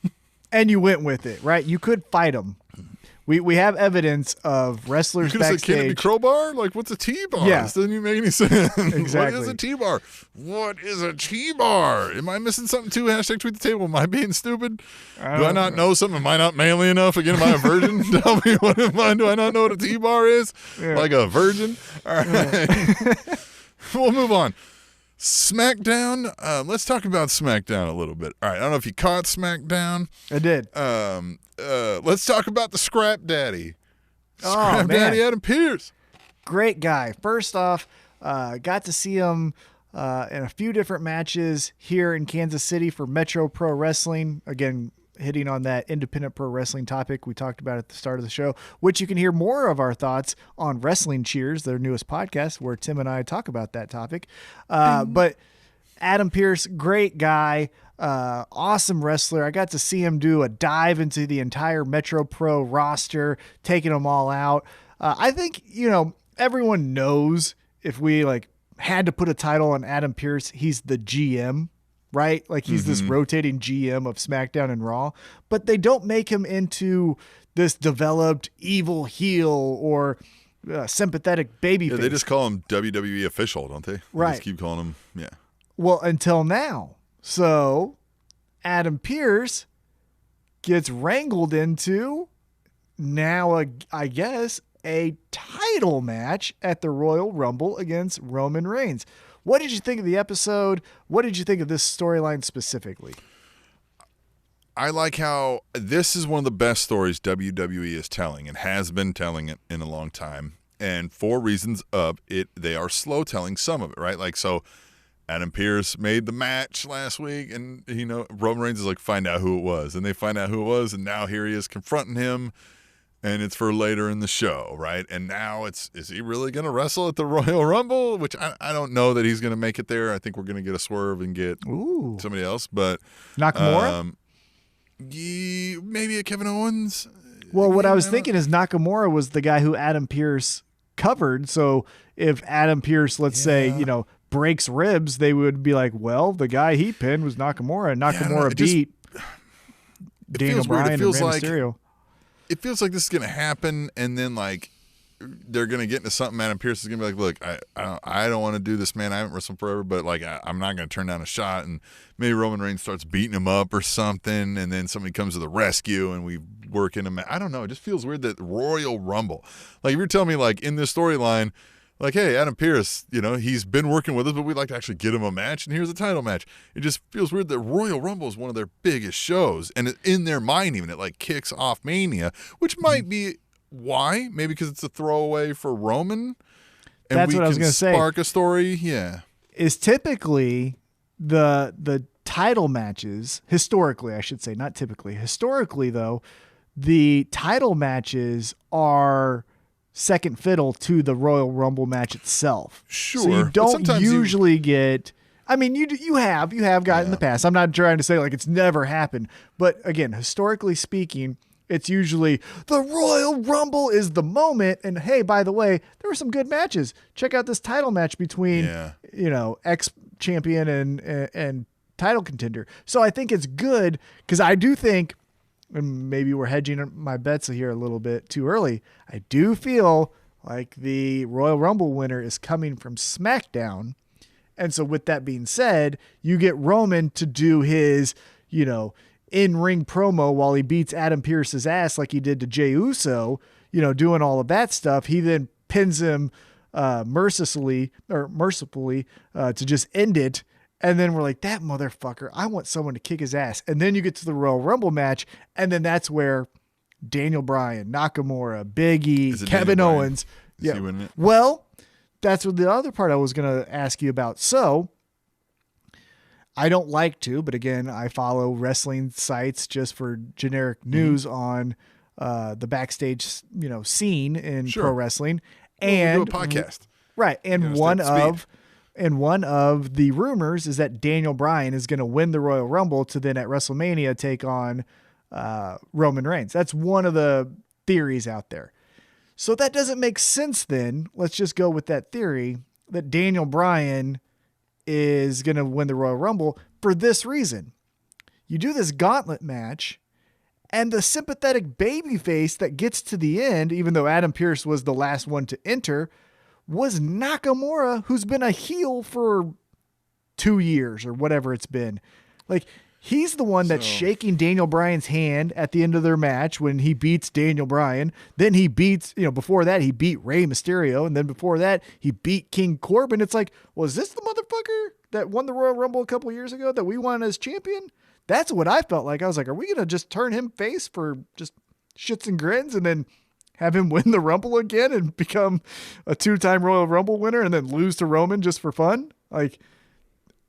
And you went with it, right? You could fight him We have evidence of wrestlers backstage. Can it be crowbar? Like, what's a T-bar? Yeah. This doesn't even make any sense. Exactly. What is a T-bar? What is a T-bar? Am I missing something too? Hashtag tweet the table. Am I being stupid? Do I not know something? Am I not manly enough? Again, am I a virgin? Tell me, what am I? Do I not know what a T-bar is? Yeah. Like a virgin? All right. We'll move on. SmackDown. Let's talk about SmackDown a little bit. All right. I don't know if you caught SmackDown. I did. Let's talk about the Scrap Daddy. Scrap Daddy Adam Pearce. Great guy. First off, got to see him in a few different matches here in Kansas City for Metro Pro Wrestling. Again, hitting on that independent pro wrestling topic we talked about at the start of the show, which you can hear more of our thoughts on Wrestling Cheers, their newest podcast, where Tim and I talk about that topic. But Adam Pearce, great guy, awesome wrestler. I got to see him do a dive into the entire Metro Pro roster, taking them all out. I think, everyone knows if we had to put a title on Adam Pearce, he's the GM. Right? Like he's this rotating GM of SmackDown and Raw, but they don't make him into this developed evil heel or sympathetic baby face. They just call him WWE official, don't they? Right. They just keep calling him. Yeah. Well, until now. So Adam Pearce gets wrangled into now, I guess, a title match at the Royal Rumble against Roman Reigns. What did you think of the episode? What did you think of this storyline specifically? I like how this is one of the best stories WWE is telling and has been telling it in a long time. And for reasons of it, they are slow telling some of it, right? Like, so Adam Pearce made the match last week and, Roman Reigns is like, find out who it was. And they find out who it was. And now here he is confronting him. And it's for later in the show, right? And now is he really going to wrestle at the Royal Rumble? Which I don't know that he's going to make it there. I think we're going to get a swerve and get somebody else. But Nakamura? Maybe a Kevin Owens. Well, what I was thinking is Nakamura was the guy who Adam Pearce covered. So if Adam Pearce, let's say, breaks ribs, they would be like, well, the guy he pinned was Nakamura. And Nakamura beat Daniel Bryan and Rey Mysterio. It feels like this is going to happen, and then they're going to get into something. Adam Pearce is going to be like, look, I don't want to do this, man. I haven't wrestled forever, but I'm not going to turn down a shot. And maybe Roman Reigns starts beating him up or something, and then somebody comes to the rescue, and we work in a match. I don't know. It just feels weird that Royal Rumble. Like, if you're telling me, in this storyline, hey, Adam Pearce, he's been working with us, but we'd like to actually get him a match, and here's a title match. It just feels weird that Royal Rumble is one of their biggest shows, and in their mind even, it kicks off Mania, which might be why. Maybe because it's a throwaway for Roman, and that's what I was going to say. Spark a story, yeah. Is typically the title matches, historically, I should say, not typically. Historically, though, the title matches are second fiddle to the Royal Rumble match itself. Sure. So you don't usually get, I mean, you have gotten in the past. I'm not trying to say it's never happened, but again, historically speaking, it's usually the Royal Rumble is the moment. And hey, by the way, there were some good matches. Check out this title match between, ex-champion and title contender. So I think it's good because I do think, and maybe we're hedging my bets here a little bit too early, I do feel like the Royal Rumble winner is coming from SmackDown. And so with that being said, you get Roman to do his, in-ring promo while he beats Adam Pearce's ass like he did to Jey Uso, doing all of that stuff. He then pins him mercifully to just end it. And then we're like, that motherfucker, I want someone to kick his ass. And then you get to the Royal Rumble match, and then that's where Daniel Bryan, Nakamura, Big E, Kevin Owens. Is he winning it? Well, that's what the other part I was going to ask you about. So I don't like to, but again, I follow wrestling sites just for generic news on the backstage, scene in pro wrestling. And we'll do a podcast. Right. And one of the rumors is that Daniel Bryan is going to win the Royal Rumble to then at WrestleMania take on Roman Reigns. That's one of the theories out there. So that doesn't make sense then. Let's just go with that theory that Daniel Bryan is going to win the Royal Rumble for this reason. You do this gauntlet match, And the sympathetic babyface that gets to the end, even though Adam Pearce was the last one to enter, was Nakamura, who's been a heel for 2 years or whatever it's been. Like, he's the one that's shaking Daniel Bryan's hand at the end of their match when he beats Daniel Bryan. Then he beats, before that, he beat Rey Mysterio. And then before that, he beat King Corbin. It's like, was this the motherfucker that won the Royal Rumble a couple years ago that we won as champion? That's what I felt like. I was like, are we going to just turn him face for just shits and grins and then have him win the Rumble again and become a 2-time Royal Rumble winner and then lose to Roman just for fun? Like,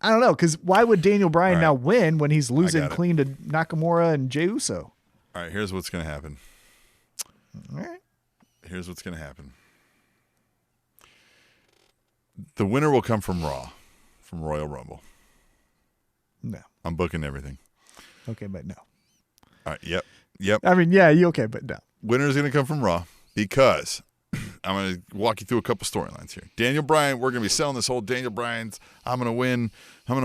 I don't know, because why would Daniel Bryan now win when he's losing clean to Nakamura and Jey Uso? All right, here's what's going to happen. All right. Here's what's going to happen. The winner will come from Raw, from Royal Rumble. No. I'm booking everything. Okay, but no. All right, yep. I mean, yeah, you okay, but no. Winner's going to come from Raw because I'm going to walk you through a couple storylines here. Daniel Bryan, we're going to be selling this whole Daniel Bryan's, I'm going to win. I've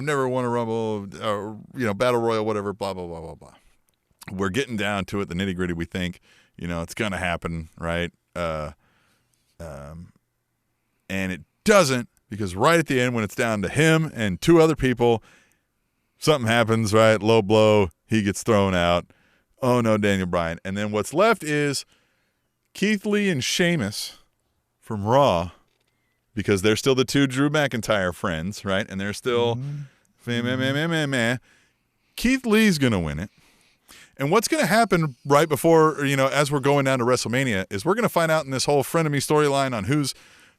never won a Rumble, Battle Royal, whatever, blah, blah, blah, blah, blah. We're getting down to it, the nitty gritty. We think, it's going to happen, right? And it doesn't, because right at the end, when it's down to him and 2 other people, something happens, right? Low blow, he gets thrown out. Oh, no, Daniel Bryan. And then what's left is Keith Lee and Sheamus from Raw, because they're still the 2 Drew McIntyre friends, right? And they're still Keith Lee's going to win it. And what's going to happen right before, as we're going down to WrestleMania, is we're going to find out in this whole frenemy storyline on who's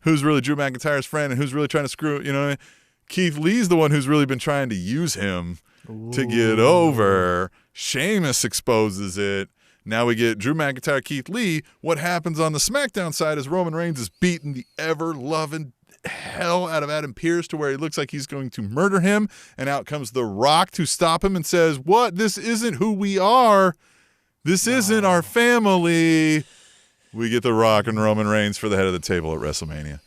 really Drew McIntyre's friend and who's really trying to screw, what I mean? Keith Lee's the one who's really been trying to use him to get over. Sheamus exposes it. Now we get Drew McIntyre, Keith Lee. What happens on the SmackDown side is Roman Reigns is beating the ever-loving hell out of Adam Pearce to where he looks like he's going to murder him. And out comes The Rock to stop him and says, what? This isn't who we are. This isn't our family. We get The Rock and Roman Reigns for the head of the table at WrestleMania.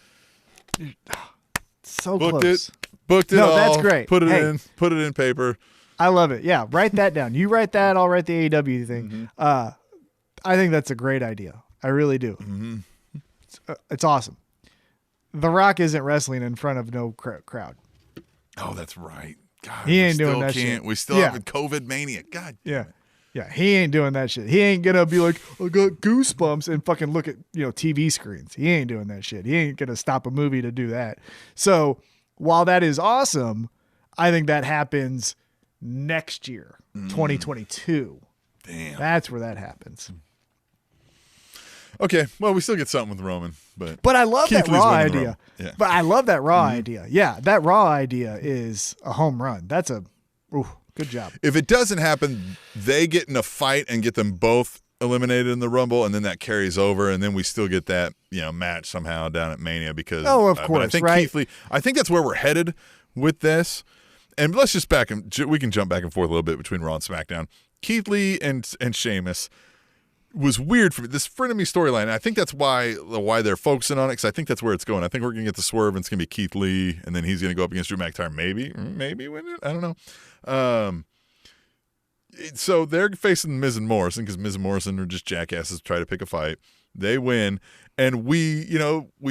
So close. Booked it all. That's great. Put it in paper. I love it. Yeah, write that down. You write that, I'll write the AEW thing. Mm-hmm. I think that's a great idea. I really do. Mm-hmm. It's awesome. The Rock isn't wrestling in front of no crowd. Oh, that's right. God, he ain't doing that shit. We still have COVID mania. God. Yeah. Yeah, he ain't doing that shit. He ain't gonna be like, I got goosebumps and fucking look at, TV screens. He ain't doing that shit. He ain't gonna stop a movie to do that. So while that is awesome, I think that happens next year, 2022. Damn. That's where that happens. Okay, well, we still get something with Roman, but I love that Raw idea. Yeah. But I love that Raw idea. Yeah, that Raw idea is a home run. That's good job. If it doesn't happen, they get in a fight and get them both eliminated in the Rumble, and then that carries over, and then we still get that match somehow down at Mania because of course, I think right? Keith Lee, I think that's where we're headed with this. And let's just we can jump back and forth a little bit between Raw and SmackDown. Keith Lee and Sheamus was weird for me. This frenemy storyline, I think that's why they're focusing on it, because I think that's where it's going. I think we're going to get the swerve, and it's going to be Keith Lee, and then he's going to go up against Drew McIntyre, maybe win it. I don't know. So they're facing Miz and Morrison, because Miz and Morrison are just jackasses try to pick a fight. They win, and we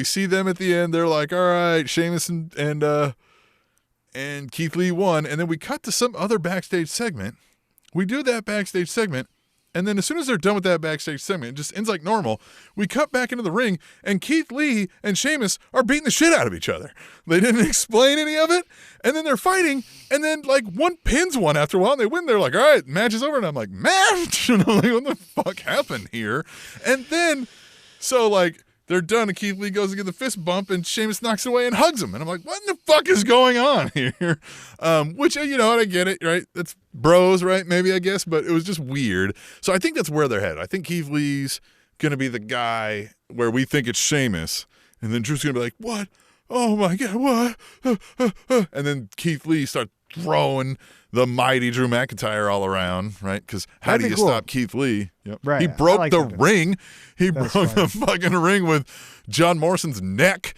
see them at the end. They're like, all right, Sheamus and Keith Lee won, and then we cut to some other backstage segment. We do that backstage segment, and then as soon as they're done with that backstage segment, it just ends like normal. We cut back into the ring, and Keith Lee and Sheamus are beating the shit out of each other. They didn't explain any of it, and then they're fighting, and then one pins one after a while, and they win. They're like, all right, match is over, and I'm like, match? And I'm like, what the fuck happened here? And then, they're done, and Keith Lee goes to get the fist bump, and Sheamus knocks it away and hugs him. And I'm like, what in the fuck is going on here? Which, and I get it, right? That's bros, right? Maybe, I guess, but it was just weird. So I think that's where they're headed. I think Keith Lee's going to be the guy where we think it's Sheamus, and then Drew's going to be like, what? Oh, my God, what? And then Keith Lee starts throwing the mighty Drew McIntyre all around, right? Because how do you stop Keith Lee? Yep. Right. He broke the ring. He broke the fucking ring with John Morrison's neck.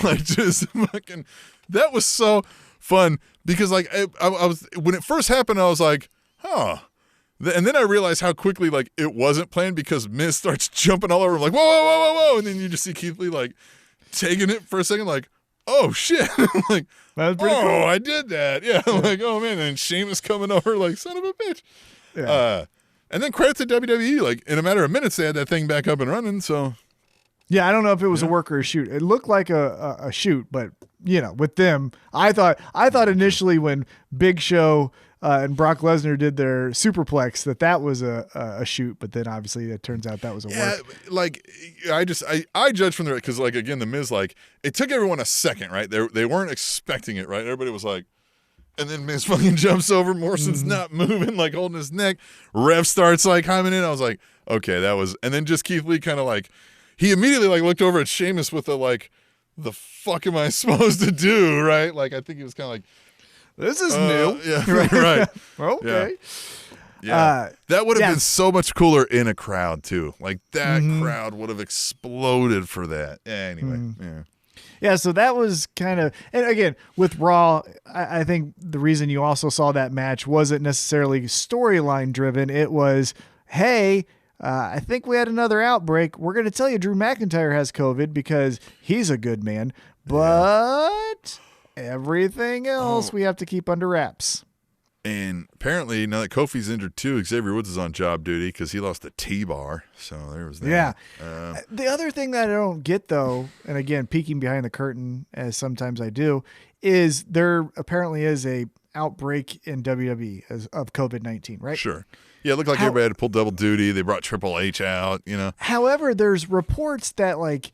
That was so fun because I was when it first happened, I was like, huh. And then I realized how quickly, like, it wasn't planned because Miz starts jumping all over him, like, whoa, whoa, whoa, whoa, whoa. And then you just see Keith Lee, like, taking it for a second, like, oh, shit. Like, that was pretty cool. I did that. Yeah. I'm like, oh, man. And Sheamus coming over, like, son of a bitch. Yeah. And then credit to WWE. Like, in a matter of minutes, they had that thing back up and running, so. Yeah, I don't know if it was a work or a shoot. It looked like a shoot, but, with them, I thought initially when Big Show and Brock Lesnar did their superplex that was a shoot, but then obviously it turns out that was a work. Like I judge from the because like again the Miz, like it took everyone a second, right? They weren't expecting it, right? Everybody was like, and then Miz fucking jumps over. Morrison's not moving, like holding his neck. Ref starts like climbing in. I was like, okay, that was, and then just Keith Lee kind of like he immediately like looked over at Sheamus with the fuck am I supposed to do, right? Like I think he was kind of like. This is new. Yeah, right. Okay. Yeah. That would have been so much cooler in a crowd, too. Like, that crowd would have exploded for that. Anyway, Yeah, so that was kind of, and again, with Raw, I think the reason you also saw that match wasn't necessarily storyline driven. It was, hey, I think we had another outbreak. We're going to tell you Drew McIntyre has COVID because he's a good man, but... everything else we have to keep under wraps. And apparently, now that Kofi's injured too, Xavier Woods is on job duty because he lost a T-bar. So there was that. Yeah. The other thing that I don't get, though, and again, peeking behind the curtain, as sometimes I do, is there apparently is a outbreak in WWE of COVID-19, right? Sure. Yeah, it looked like everybody had to pull double duty. They brought Triple H out, However, there's reports that, like,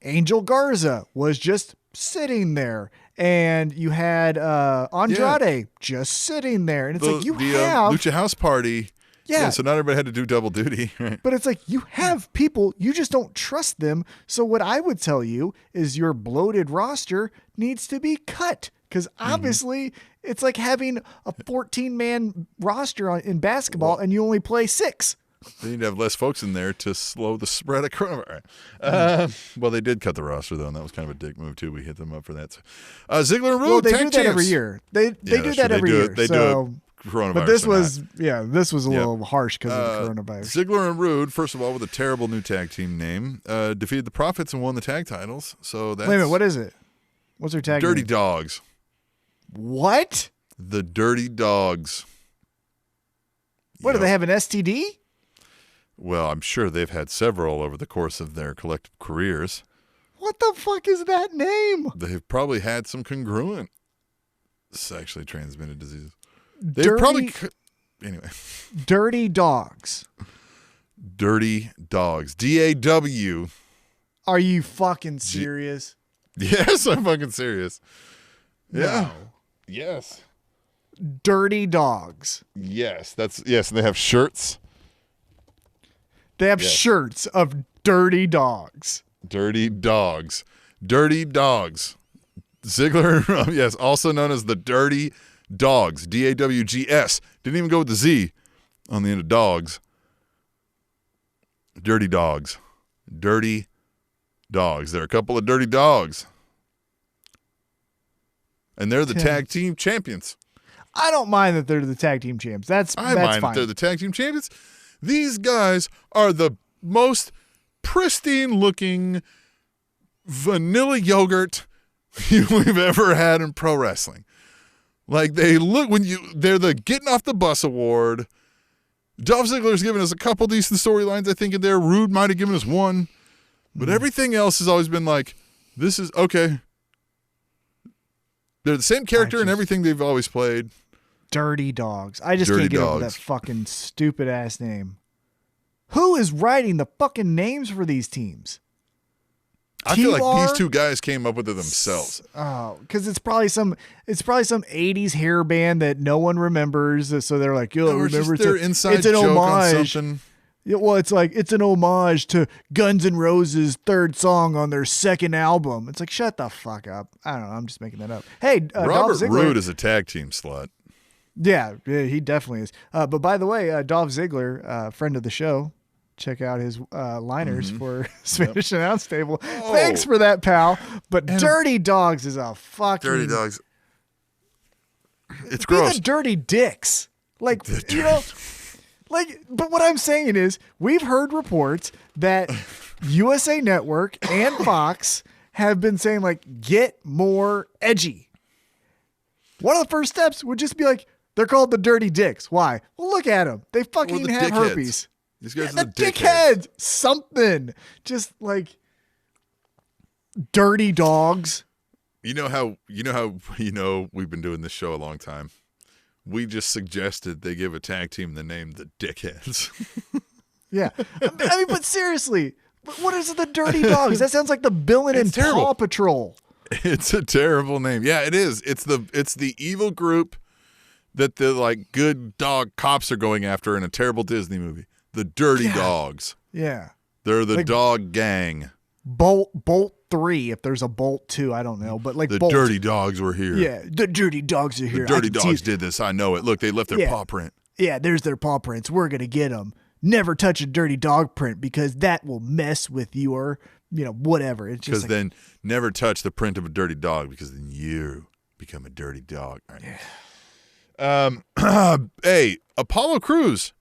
Angel Garza was just sitting there. And you had Andrade just sitting there. And it's like you have... Lucha House Party. Yeah. So not everybody had to do double duty. Right? But it's like you have people, you just don't trust them. So what I would tell you is your bloated roster needs to be cut. Because obviously it's like having a 14-man roster in basketball and you only play 6. They need to have less folks in there to slow the spread of coronavirus. Well, they did cut the roster, though, and that was kind of a dick move, too. We hit them up for that. So, Ziggler and Roode, well, they do that every year. They do that every year. They do it coronavirus. But this was a little harsh because of the coronavirus. Ziggler and Roode, first of all, with a terrible new tag team name, defeated the Profits and won the tag titles. So that's... Wait a minute, what is it? What's their tag Dirty name? Dogs. What? The Dirty Dogs. What, do they have an STD? Well, I'm sure they've had several over the course of their collective careers. What the fuck is that name? They've probably had some congruent sexually transmitted diseases. They've probably... Anyway. Dirty Dogs. Dirty Dogs. DAW. Are you fucking serious? Yes, I'm fucking serious. Yeah. No. Yes. Dirty Dogs. Yes, yes, and they have shirts. They have shirts of Dirty Dogs. Dirty Dogs. Dirty Dogs. Ziggler, yes, also known as the Dirty Dogs. DAWGS. Didn't even go with the Z on the end of dogs. Dirty Dogs. Dirty Dogs. They're a couple of dirty dogs. And they're the tag team champions. I don't mind that they're the tag team champs. That's fine. That they're the tag team champions. These guys are the most pristine-looking vanilla yogurt we've ever had in pro wrestling. Like, they look they're the getting off the bus award. Dolph Ziggler's given us a couple decent storylines, I think, in there. Rude might have given us one. But everything else has always been like, this is okay. They're the same character in everything they've always played. Dirty Dogs. I just can't get over that fucking stupid ass name. Who is writing the fucking names for these teams? I feel like these two guys came up with it themselves. Oh, because it's probably some 80s hair band that no one remembers. So they're like, yo, remember it's an joke homage. On something. Yeah, well, it's like it's an homage to Guns N' Roses' third song on their second album. It's like, shut the fuck up. I don't know. I'm just making that up. Hey, Robert Roode is a tag team slut. Yeah, he definitely is. But by the way, Dolph Ziggler, friend of the show, check out his liners for Spanish Announce Table. Oh. Thanks for that, pal. But Dirty Dogs is a fucking... Dirty Dogs. It's gross. The Dirty Dicks. Like, you know, like, but what I'm saying is we've heard reports that USA Network and Fox have been saying, like, get more edgy. One of the first steps would just be like, they're called the Dirty Dicks. Why? Well, look at them. They fucking have herpes. These guys are the dickheads. Something. Just like dirty dogs. You know how we've been doing this show a long time. We just suggested they give a tag team the name the Dickheads. Yeah. I mean, but seriously, what is the Dirty Dogs? That sounds like the villain in Paw Patrol. It's a terrible name. Yeah, it is. It's the evil group that the like good dog cops are going after in a terrible Disney movie. The Dirty Dogs. Yeah. They're the dog gang. Bolt 3, if there's a Bolt 2, I don't know, but like the Bolt. Dirty Dogs were here. Yeah, the Dirty Dogs are here. The Dirty Dogs did this. I know it. Look, they left their paw print. Yeah, there's their paw prints. We're going to get them. Never touch a dirty dog print because that will mess with your, whatever. It's just then never touch the print of a dirty dog because then you become a dirty dog. Right. Yeah. Hey, Apollo Crews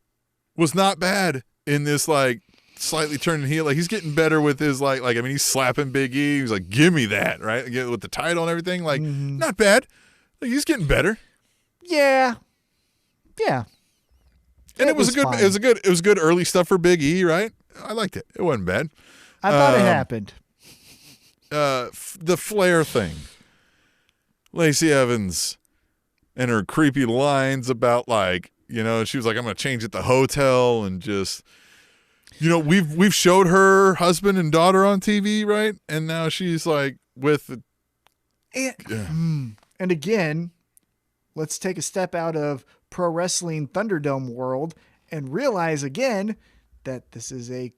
was not bad in this, like, slightly turning heel. Like, he's getting better with his, he's slapping Big E. He's like, give me that, right? With the title and everything. Like, not bad. Like, he's getting better. Yeah. Yeah. And it was good early stuff for Big E, right? I liked it. It wasn't bad. I thought it happened. The Flair thing. Lacey Evans and her creepy lines about, like, she was like, I'm going to change at the hotel and just, we've showed her husband and daughter on TV, right? And now she's like with. And again, let's take a step out of pro wrestling Thunderdome world and realize again that this is a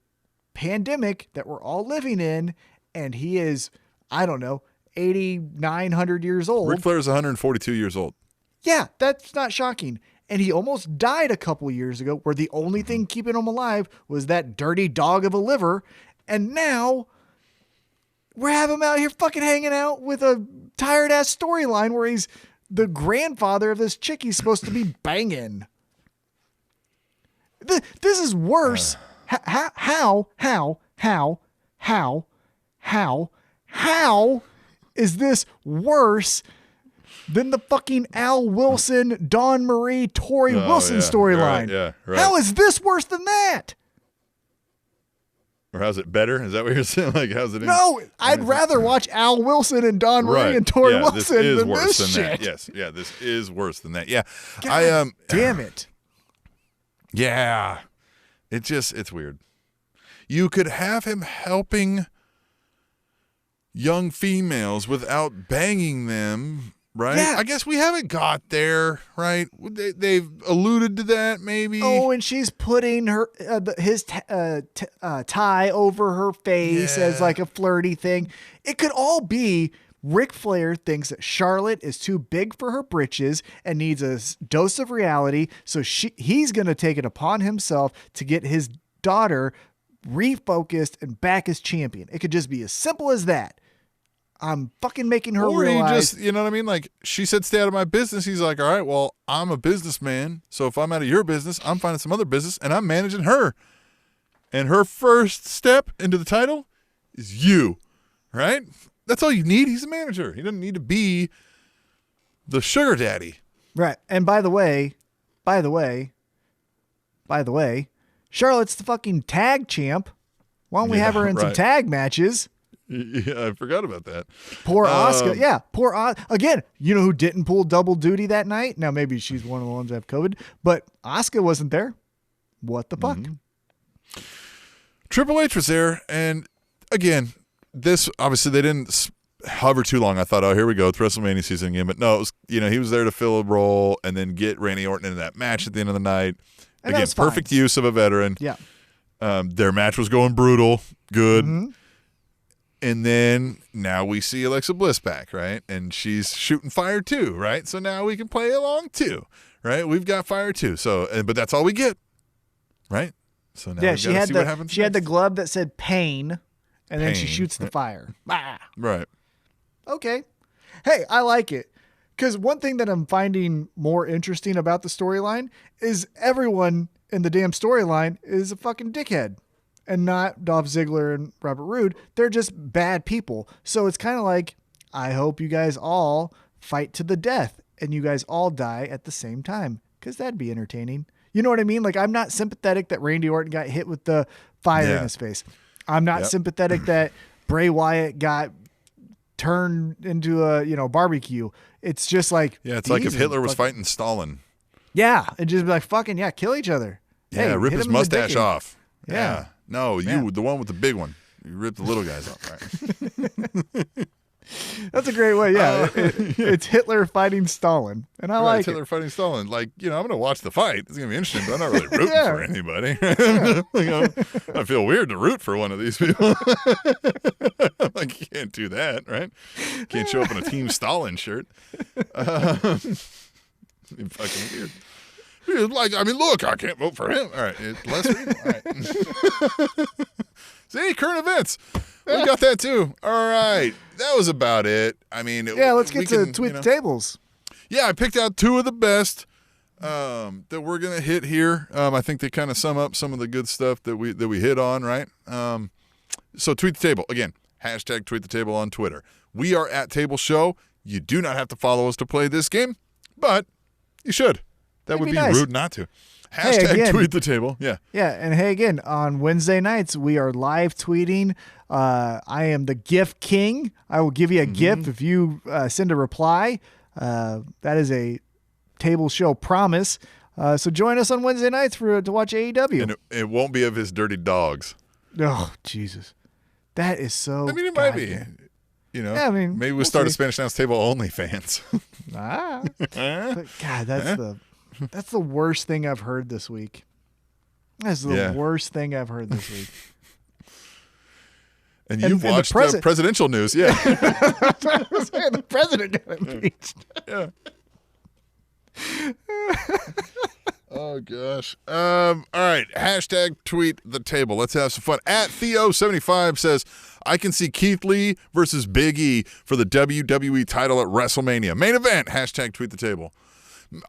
pandemic that we're all living in. And he is, 8,900 years old. Ric Flair is 142 years old. Yeah, that's not shocking. And he almost died a couple years ago where the only thing keeping him alive was that dirty dog of a liver. And now we're having him out here fucking hanging out with a tired ass storyline where he's the grandfather of this chick he's supposed to be banging. This is worse. How is this worse than the fucking Al Wilson, Dawn Marie, Tori Wilson storyline? Right. How is this worse than that? Or how's it better? Is that what you're saying? Like, how's it? No, I'd rather watch Al Wilson and Dawn Marie and Tori Wilson than this shit. That. Yes, yeah, this is worse than that. Yeah, God, damn it. Yeah, it's weird. You could have him helping young females without banging them. Right? Yeah. I guess we haven't got there, right? They've alluded to that, maybe. Oh, and she's putting her his tie over her face as like a flirty thing. It could all be Ric Flair thinks that Charlotte is too big for her britches and needs a dose of reality, so he's going to take it upon himself to get his daughter refocused and back as champion. It could just be as simple as that. I'm fucking making her realize. You know what I mean? Like, she said, stay out of my business. He's like, all right, well, I'm a businessman. So if I'm out of your business, I'm finding some other business and I'm managing her. And her first step into the title is you, right? That's all you need. He's a manager. He doesn't need to be the sugar daddy. Right. And by the way, Charlotte's the fucking tag champ. Why don't we have her in some tag matches? Yeah, I forgot about that. Poor Asuka. Yeah, poor again, you know who didn't pull double duty that night? Now, maybe she's one of the ones that have COVID, but Asuka wasn't there. What the fuck? Mm-hmm. Triple H was there, and again, this, obviously, they didn't hover too long. I thought, oh, here we go, it's WrestleMania season again. But no, it was, he was there to fill a role and then get Randy Orton into that match at the end of the night. And again, perfect use of a veteran. Yeah. Their match was going brutal. Good. Mm-hmm. And then now we see Alexa Bliss back, right? And she's shooting fire too, right? So now we can play along too, right? We've got fire too. So, but that's all we get, right? So now she had what happens. She had the glove that said pain, and then she shoots the fire. Ah. Right. Okay. Hey, I like it. Because one thing that I'm finding more interesting about the storyline is everyone in the damn storyline is a fucking dickhead. And not Dolph Ziggler and Robert Roode. They're just bad people. So it's kind of like, I hope you guys all fight to the death and you guys all die at the same time, because that'd be entertaining. You know what I mean? Like, I'm not sympathetic that Randy Orton got hit with the fire in his face. I'm not sympathetic that Bray Wyatt got turned into a, barbecue. It's just like, it's like if Hitler was fighting Stalin. Yeah. And just be like, fucking, kill each other. Yeah. Rip his mustache off. Yeah. No, the one with the big one. You rip the little guys off, right? That's a great way. Yeah. It's Hitler fighting Stalin. And I like Hitler fighting Stalin. Like, I'm going to watch the fight. It's going to be interesting, but I'm not really rooting for anybody. I feel weird to root for one of these people. Like, you can't do that, right? Can't show up in a Team Stalin shirt. Fucking weird. Like, look, I can't vote for him. All right, less reading. All right. See, current events. We got that too. All right, that was about it. Let's get to tweet the tables. Yeah, I picked out two of the best that we're gonna hit here. I think they kind of sum up some of the good stuff that we hit on, right? So tweet the table again. # tweet the table on Twitter. We are at Table Show. You do not have to follow us to play this game, but you should. That would be nice. Rude not to. # tweet the table. Yeah. Yeah. And hey, again, on Wednesday nights, we are live tweeting. I am the GIF king. I will give you a GIF if you send a reply. That is a Table Show promise. So join us on Wednesday nights to watch AEW. And it won't be of his dirty dogs. Oh, Jesus. That is so. It might be. Maybe we'll start a Spanish Announce Table OnlyFans. But God, that's the worst thing I've heard this week. That's the worst thing I've heard this week. And you've watched presidential news, yeah. The president got impeached. Yeah. Oh, gosh. All right. # tweet the table. Let's have some fun. At Theo75 says, I can see Keith Lee versus Big E for the WWE title at WrestleMania. Main event. # tweet the table.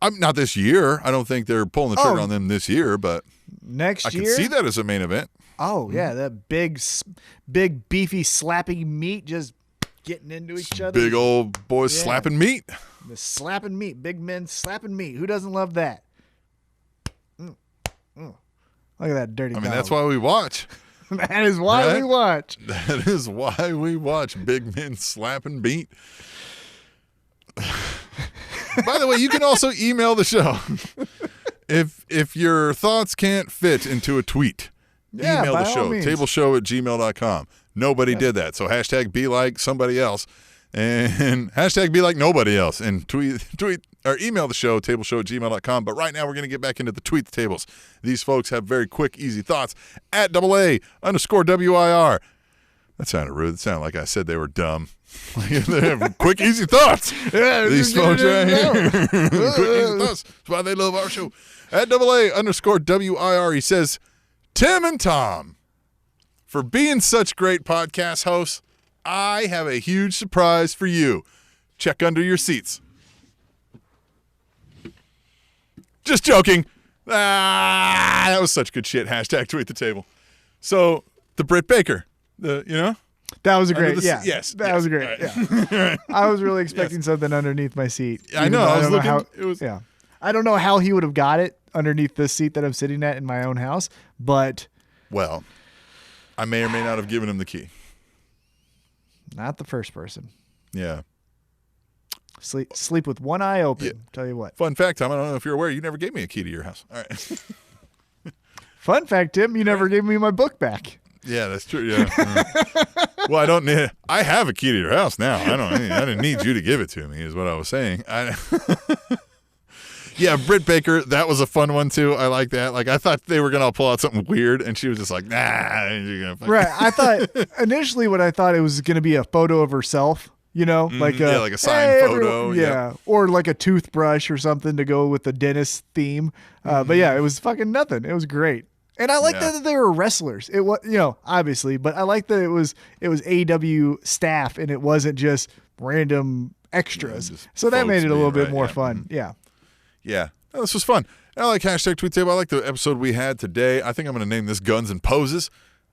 Not this year. I don't think they're pulling the trigger on them this year, but next year? I can see that as a main event. Oh, yeah. That big, beefy, slapping meat just getting into each other. Big old boys slapping meat. The slapping meat. Big men slapping meat. Who doesn't love that? Look at that dirty dog. That's why we watch. That is why we watch. That is why we watch big men slapping meat. By the way, you can also email the show. If your thoughts can't fit into a tweet, email the show, tableshow@gmail.com. Nobody did that. So # be like somebody else and # be like nobody else and tweet or email the show, tableshow@gmail.com. But right now we're going to get back into the tweet the tables. These folks have very quick, easy thoughts at @AA_WIR. That sounded rude. It sounded like I said they were dumb. They have quick, easy thoughts. Yeah, these folks right here. Quick, easy thoughts. That's why they love our show. At @AA_WIR, he says, Tim and Tom, for being such great podcast hosts, I have a huge surprise for you. Check under your seats. Just joking. That was such good shit. # tweet the table. So the Britt Baker, that was a great, yes, that was great. Right. Yeah. I was really expecting something underneath my seat. I know. I was looking. I don't know how he would have got it underneath this seat that I'm sitting at in my own house, but well, I may or may not have given him the key. Not the first person. Yeah. Sleep with one eye open. Yeah. Tell you what. Fun fact, Tom, I don't know if you're aware, you never gave me a key to your house. All right. Fun fact, Tim, you never gave me my book back. Yeah, that's true. Yeah. Well, I have a key to your house now. I didn't need you to give it to me, is what I was saying. Yeah, Britt Baker, that was a fun one too. I like that. Like, I thought they were gonna pull out something weird, and she was just like, "Nah." Right. I thought initially what I thought it was gonna be a photo of herself. Like a signed photo. Yeah, or like a toothbrush or something to go with the dentist theme. But yeah, it was fucking nothing. It was great. And I like that they were wrestlers. It was, obviously, but I like that it was AEW staff and it wasn't just random extras. So that made it a little bit more fun. Yeah. Yeah. No, this was fun. I like hashtag tweet table. I like the episode we had today. I think I'm going to name this Guns and Poses.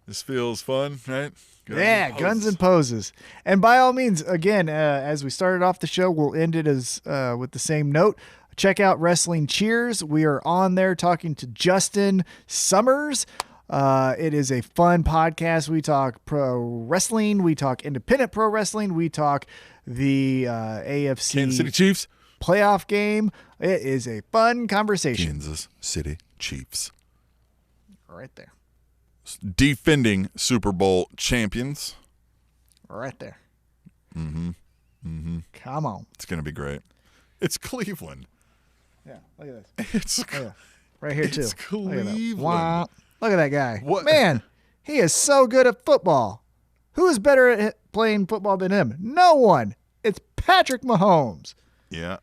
This feels fun, right? Guns and Poses. And by all means, again, as we started off the show, we'll end it as with the same note. Check out Wrestling Cheers. We are on there talking to Justin Summers. It is a fun podcast. We talk pro wrestling. We talk independent pro wrestling. We talk the AFC Kansas City Chiefs playoff game. It is a fun conversation. Kansas City Chiefs. Right there. Defending Super Bowl champions. Right there. Mm-hmm. Mm-hmm. Come on. It's going to be great. It's Cleveland. Yeah, look at this. It's right here, too. It's Cleveland. Look at that guy. What? Man, he is so good at football. Who is better at playing football than him? No one. It's Patrick Mahomes. Yeah.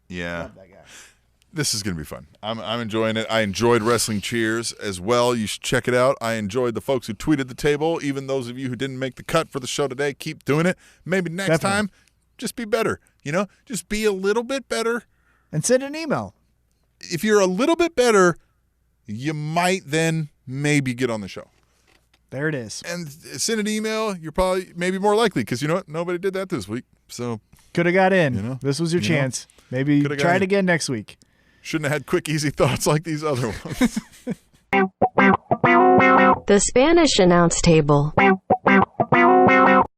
Yeah. Love that guy. This is going to be fun. I'm enjoying it. I enjoyed Wrestling Cheers as well. You should check it out. I enjoyed the folks who tweeted the table. Even those of you who didn't make the cut for the show today, keep doing it. Maybe next time, just be better. Just be a little bit better. And send an email. If you're a little bit better, you might then maybe get on the show. There it is. And send an email. You're probably maybe more likely because you know what? Nobody did that this week. So could have got in. This was your chance. Maybe try it again next week. Shouldn't have had quick, easy thoughts like these other ones. The Spanish announce table.